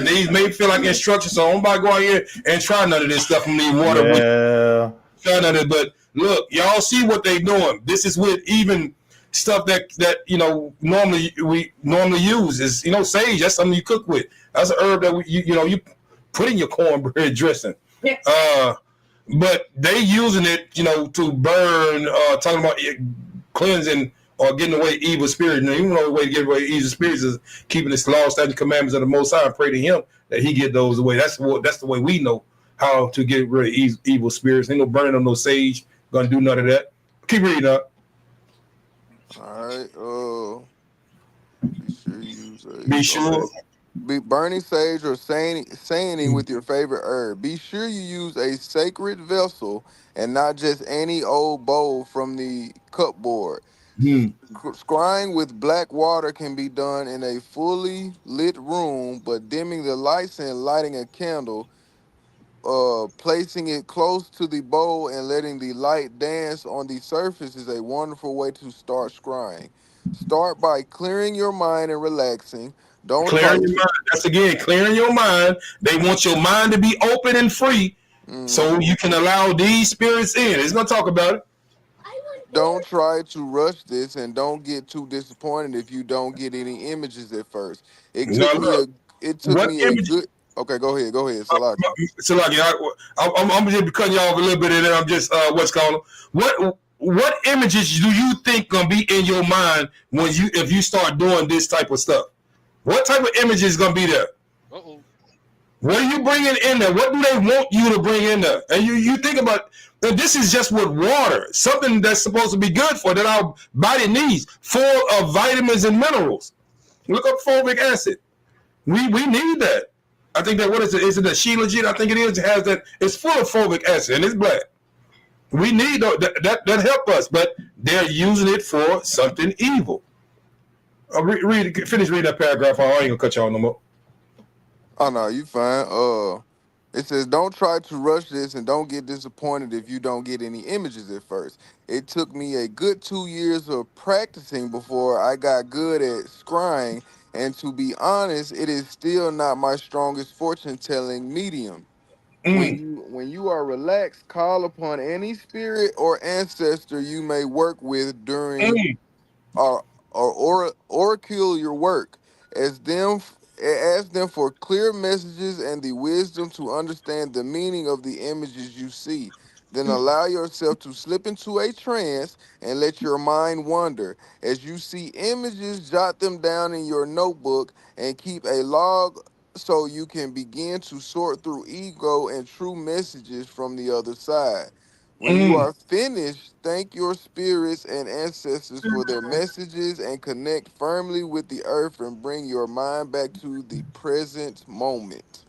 these may feel like instructions, so nobody go out here and try none of this stuff from these water. Yeah. Try none of it, but look, y'all see what they doing. This is with even stuff that normally we normally use is sage. That's something you cook with. That's an herb that you put in your cornbread dressing. Yes. But they using it to burn. Talking about cleansing or getting away evil spirits. And even the way to get away evil spirits is keeping the law, statutes, and commandments of the Most High. And pray to Him that He get those away. That's the way we know how to get rid of evil spirits. Ain't no burning on no sage. Gonna do none of that. Keep reading up. all right. Be sure you use Be a okay. sure. Be burning sage or saning with your favorite herb. Be sure you use a sacred vessel and not just any old bowl from the cupboard. Hmm. Scrying with black water can be done in a fully lit room, but dimming the lights and lighting a candle, placing it close to the bowl and letting the light dance on the surface is a wonderful way to start scrying. Start by clearing your mind and relaxing. Don't try Clearing your to. mind. That's again clearing your mind. They want your mind to be open and free, Mhm. so you can allow these spirits in. It's gonna talk about it. Don't try to rush this and don't get too disappointed if you don't get any images at first. It Now took me a look, it took what me a image? good Okay, go ahead, Salaki. So like, I'm just cutting you off a little bit, and then I'm just what's called what images do you think gonna be in your mind if you start doing this type of stuff? What type of images is gonna be there? Uh-oh. What are you bringing in there? What do they want you to bring in there? And you think about that this is just with water, something that's supposed to be good for that our body needs, full of vitamins and minerals. Look up fulvic acid. We need that. I think that what is it? Is it the Shilajit? I think it is. It has that. It's full of fulvic acid and it's black. We need that help us, but they're using it for something evil. Finish reading that paragraph. I ain't gonna cut you on no more. Oh no, you fine. It says don't try to rush this and don't get disappointed if you don't get any images at first. It took me a good 2 years of practicing before I got good at scrying, and to be honest, it is still not my strongest fortune telling medium. Mm, When you are relaxed, call upon any spirit or ancestor you may work with during mm, or oracle your work, as them ask them for clear messages and the wisdom to understand the meaning of the images you see. Then allow yourself to slip into a trance and let your mind wander. As you see images, jot them down in your notebook and keep a log so you can begin to sort through ego and true messages from the other side. When you are finished, thank your spirits and ancestors for their messages and connect firmly with the earth and bring your mind back to the present moment.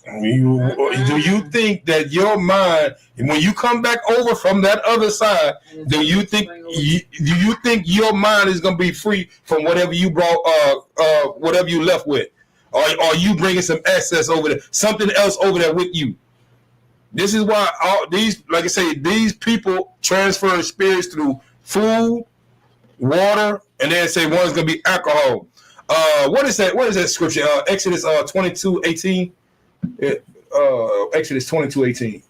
Do you think that your mind, when you come back over from that other side, do you think your mind is gonna be free from whatever you brought, whatever you left with, or are you bringing some access over there, something else over there with you? This is why all these, like I say, these people transfer spirits through food, water, and then say one's gonna be alcohol. What is that? What is that scripture? Exodus 22:18. Exodus 22:18.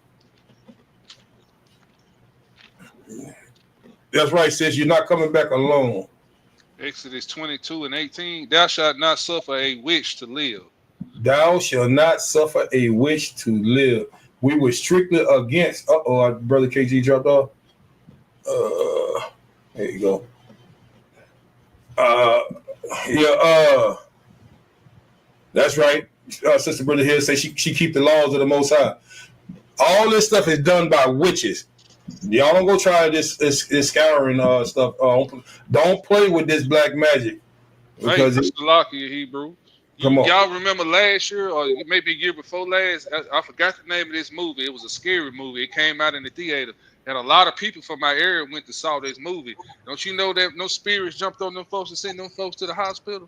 That's right, sis. You're not coming back alone. Exodus 22:18. Thou shalt not suffer a witch to live. Thou shalt not suffer a witch to live. We were strictly against. Our brother KG dropped off. There you go. That's right. Sister Brother Hill say she keep the laws of the Most High. All this stuff is done by witches. Y'all don't go try this scouring stuff. Don't play with this black magic. Because hey, Mr. Lockie, Hebrew. Y'all remember last year or maybe a year before last? I forgot the name of this movie. It was a scary movie. It came out in the theater, and a lot of people from my area went to saw this movie. Don't you know that no spirits jumped on them folks and sent them folks to the hospital?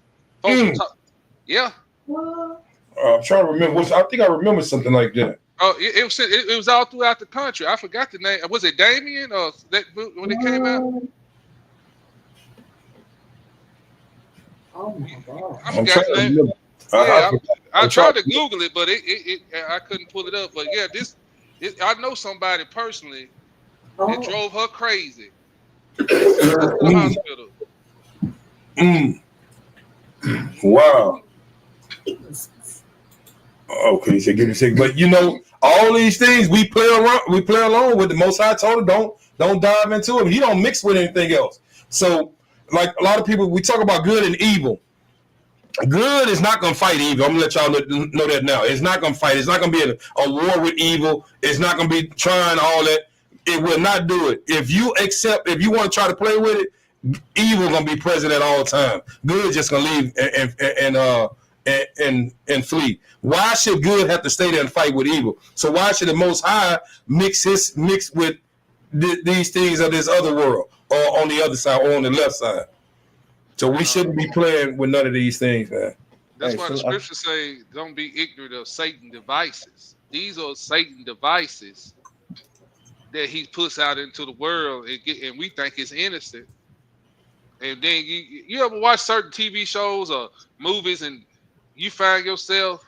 Yeah. I'm trying to remember. I think I remember something like that. Oh, it was all throughout the country. I forgot the name. Was it Damien or that when it came out? Oh my God! I forgot the name. I tried to Google it, but I couldn't pull it up. But yeah, I know somebody personally that drove her crazy. Hospital. Wow. Okay, so give me a second. But you know, all these things we play along with. The Most High told him, don't dive into it. He don't mix with anything else. So, like a lot of people, we talk about good and evil. Good is not going to fight evil. I'm going to let y'all know that now. It's not going to fight. It's not going to be a war with evil. It's not going to be trying all that. It will not do it. If you want to try to play with it, evil going to be present at all times. Good just going to leave and flee. Why should good have to stay there and fight with evil? So why should the Most High mix with these things of this other world, or on the other side, or on the left side? So we shouldn't be playing with none of these things, man. That's why the scriptures say, don't be ignorant of Satan's devices. These are Satan's devices that he puts out into the world, and we think it's innocent. And then you ever watch certain TV shows or movies, and you find yourself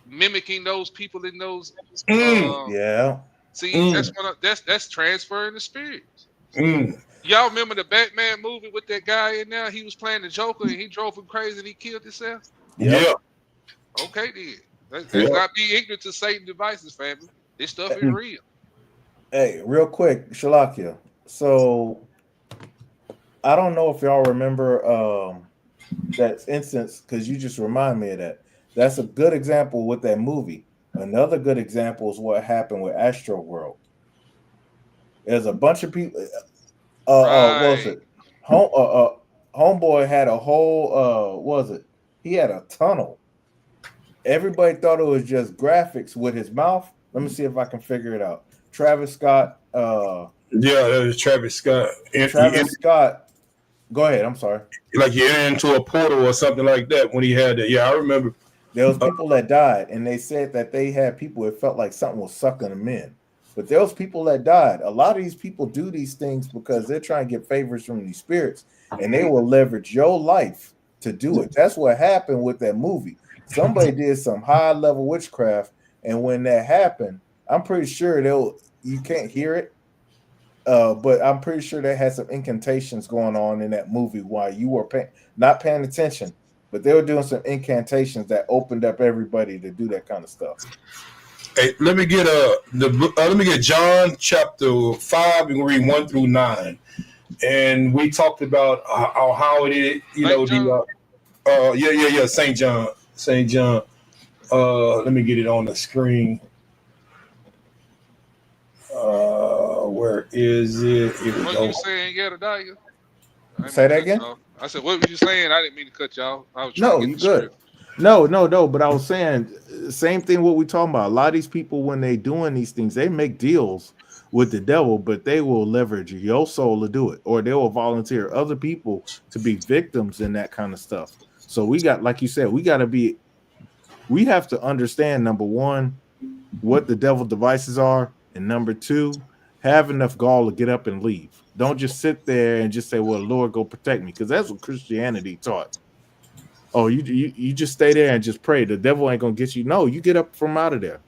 mimicking those people in those? Yeah. See, that's transferring the spirits. Y'all remember the Batman movie with that guy in there? He was playing the Joker and he drove him crazy and he killed himself? Yeah. Okay, then. Let's not be ignorant to Satan's devices, family. This stuff is real. Hey, real quick, Shalakia. So, I don't know if y'all remember that instance, because you just remind me of that. That's a good example with that movie. Another good example is what happened with Astro World. There's a bunch of people... What was it? Homeboy had a whole he had a tunnel. Everybody thought it was just graphics with his mouth. Let me see if I can figure it out. Travis Scott. Yeah, that was Travis Scott. Scott. Go ahead. I'm sorry. Like he entered into a portal or something like that when he had that. Yeah, I remember. There was people that died, and they said that they had people. It felt like something was sucking them in. But there was people that died. A lot of these people do these things because they're trying to get favors from these spirits, and they will leverage your life to do it. That's what happened with that movie. Somebody did some high-level witchcraft, and when that happened, I'm pretty sure you can't hear it, but I'm pretty sure they had some incantations going on in that movie while you were not paying attention, but they were doing some incantations that opened up everybody to do that kind of stuff. Hey, let me get John chapter 5 and read 1 through 9, and we talked about how it is, St. John. Let me get it on the screen. Where is it? Here we What go. you saying, Yedadiah? Say that again. I said, what were you saying? I didn't mean to cut y'all. I was trying No, to get you the good. script. No. But I was saying, same thing. What we talking about? A lot of these people, when they doing these things, they make deals with the devil, but they will leverage your soul to do it, or they will volunteer other people to be victims in that kind of stuff. So we got, like you said, we have to understand, number one, what the devil devices are, and number two, have enough gall to get up and leave. Don't just sit there and just say, well, Lord, go protect me, because that's what Christianity taught. Oh, you just stay there and just pray. The devil ain't gonna get you. No, you get up from out of there,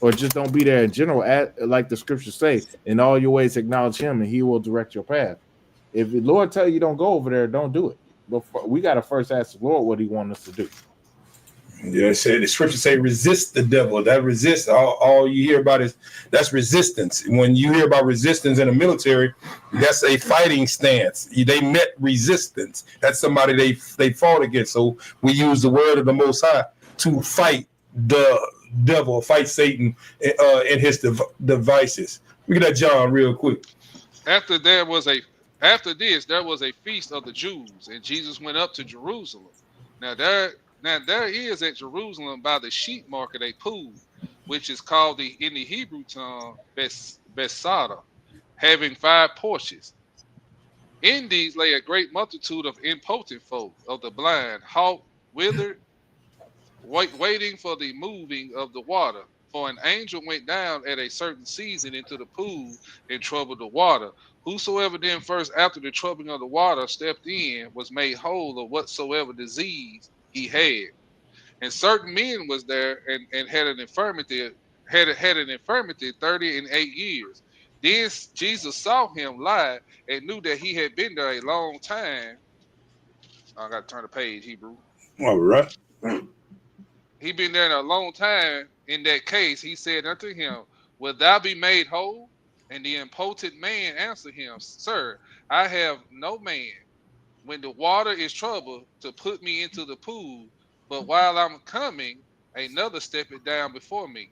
or just don't be there in general. Like the scriptures say, in all your ways acknowledge Him, and He will direct your path. If the Lord tell you don't go over there, don't do it. But we gotta first ask the Lord what He wants us to do. Yeah, the scriptures say resist the devil. That resist, all you hear about is that's resistance. When you hear about resistance in the military, that's a fighting stance. They met resistance. That's somebody they fought against. So we use the word of the Most High to fight the devil, fight Satan and his devices. Look at that, John, real quick. After this, there was a feast of the Jews, and Jesus went up to Jerusalem. Now there is at Jerusalem by the sheep market a pool, which is called in the Hebrew tongue Bethesda, having 5 porches. In these lay a great multitude of impotent folk, of the blind, halt, withered, waiting for the moving of the water. For an angel went down at a certain season into the pool and troubled the water. Whosoever then first after the troubling of the water stepped in was made whole of whatsoever disease he had. And certain men was there and had an infirmity, had an infirmity 38 years. Then Jesus saw him lie and knew that he had been there a long time. I got to turn the page, Hebrew. All right. He been there in a long time. In that case, he said unto him, will thou be made whole? And the impotent man answered him, Sir, I have no man when the water is troubled to put me into the pool, but while I'm coming, another steppeth down before me.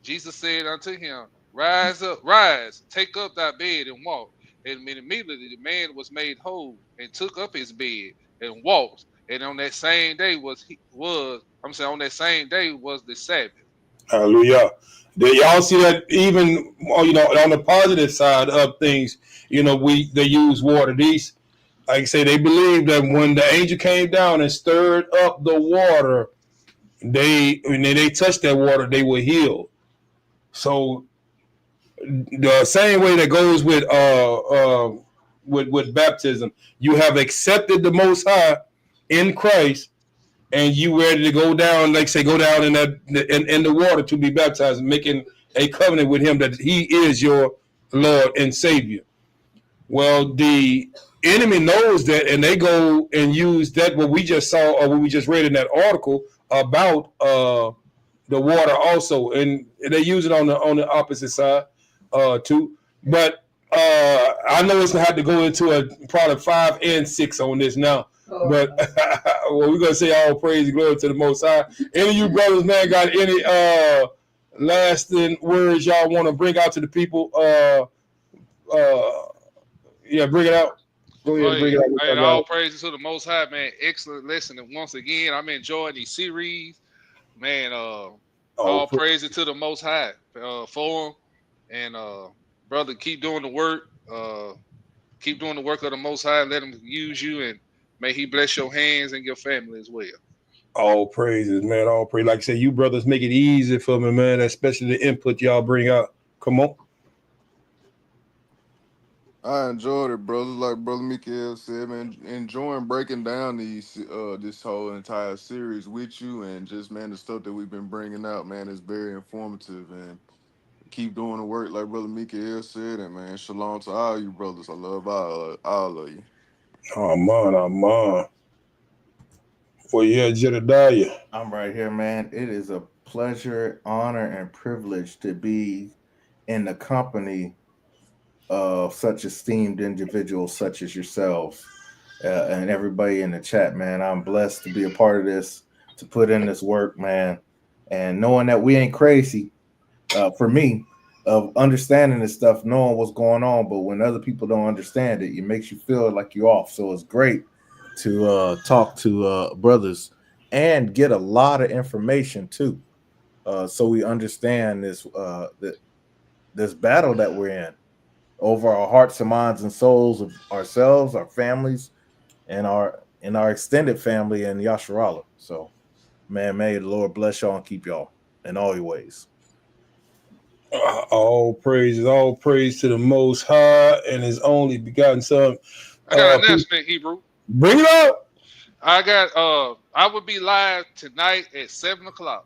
Jesus said unto him, rise up, rise, take up thy bed and walk. And immediately the man was made whole and took up his bed and walked. And on that same day was on that same day was the Sabbath. Hallelujah. Y'all see that even on the positive side of things, they use water. These, like I say, they believe that when the angel came down and stirred up the water, when they touched that water, they were healed. So the same way that goes with baptism, you have accepted the Most High in Christ, and you ready to go down, like say, go down in the water to be baptized, making a covenant with Him that He is your Lord and Savior. Well, the enemy knows that, and they go and use that what we just saw or what we just read in that article about the water also, and they use it on the opposite side too. But I know it's gonna have to go into a probably 5 and 6 on this now. But well, we're gonna say all praise and glory to the Most High. Any of you brothers, man, got any lasting words y'all want to bring out to the people? Yeah, bring it out. Go ahead and bring it out. And all praises to the Most High, man. Excellent lesson. And once again, I'm enjoying these series, man. All praises to the Most High for him. And brother, keep doing the work. Keep doing the work of the Most High. Let Him use you, and may He bless your hands and your family as well. All praises, man. All praise. Like I said, you brothers make it easy for me, man. Especially the input y'all bring out. Come on. I enjoyed it, brother. Like Brother Mikael said, man, enjoying breaking down this whole entire series with you, and just, man, the stuff that we've been bringing out, man, is very informative. And keep doing the work, like Brother Mikael said, and man, shalom to all you brothers. I love all of you. Aman. Well, yeah, Jedediah. I'm right here, man. It is a pleasure, honor, and privilege to be in the company of such esteemed individuals such as yourselves and everybody in the chat, man. I'm blessed to be a part of this, to put in this work, man. And knowing that we ain't crazy, for me, of understanding this stuff, knowing what's going on. But when other people don't understand it, it makes you feel like you're off. So it's great to talk to brothers and get a lot of information too, so we understand this battle that we're in over our hearts and minds and souls of ourselves, our families, and our extended family in Yasharala. So, man, may the Lord bless y'all and keep y'all in all your ways. All praise to the Most High and His only begotten Son. I got an announcement, Hebrew. Bring it up. I will be live tonight at 7:00.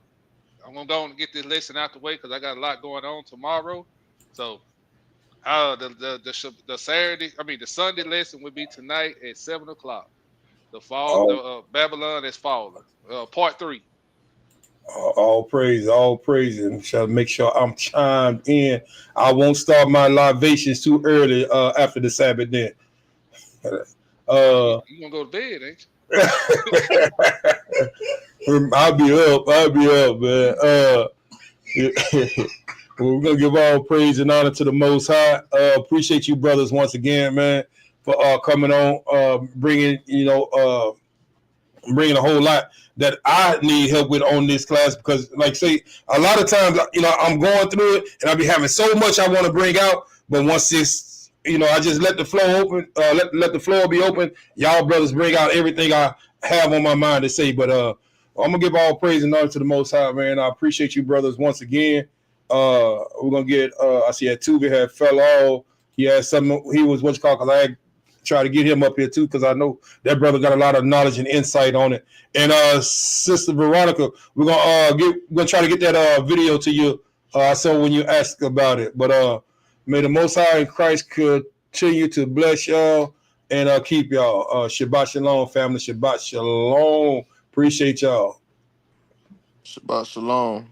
I'm gonna go and get this lesson out the way because I got a lot going on tomorrow. So the Sunday lesson will be tonight at 7:00. The Babylon is fallen. Part 3. All praise, and shall make sure I'm chimed in. I won't start my libations too early after the Sabbath then. You gonna go to bed, ain't you? I'll be up, man. We're gonna give all praise and honor to the Most High. Appreciate you brothers once again, man, for coming on, bringing a whole lot that I need help with on this class, because like say a lot of times I'm going through it and I be having so much I want to bring out, but once this I just let the flow open, let the floor be open. Y'all brothers bring out everything I have on my mind to say. But I'm gonna give all praise and honor to the Most High, man. I appreciate you brothers once again. We're gonna get I see that Tuvi had fell off. He had something he was what's called, because I had try to get him up here too, because I know that brother got a lot of knowledge and insight on it. And Sister Veronica, we're gonna try to get that video to you. I saw when you asked about it. But may the Most High in Christ continue to bless y'all and keep y'all. Shabbat shalom, family. Shabbat shalom. Appreciate y'all. Shabbat shalom.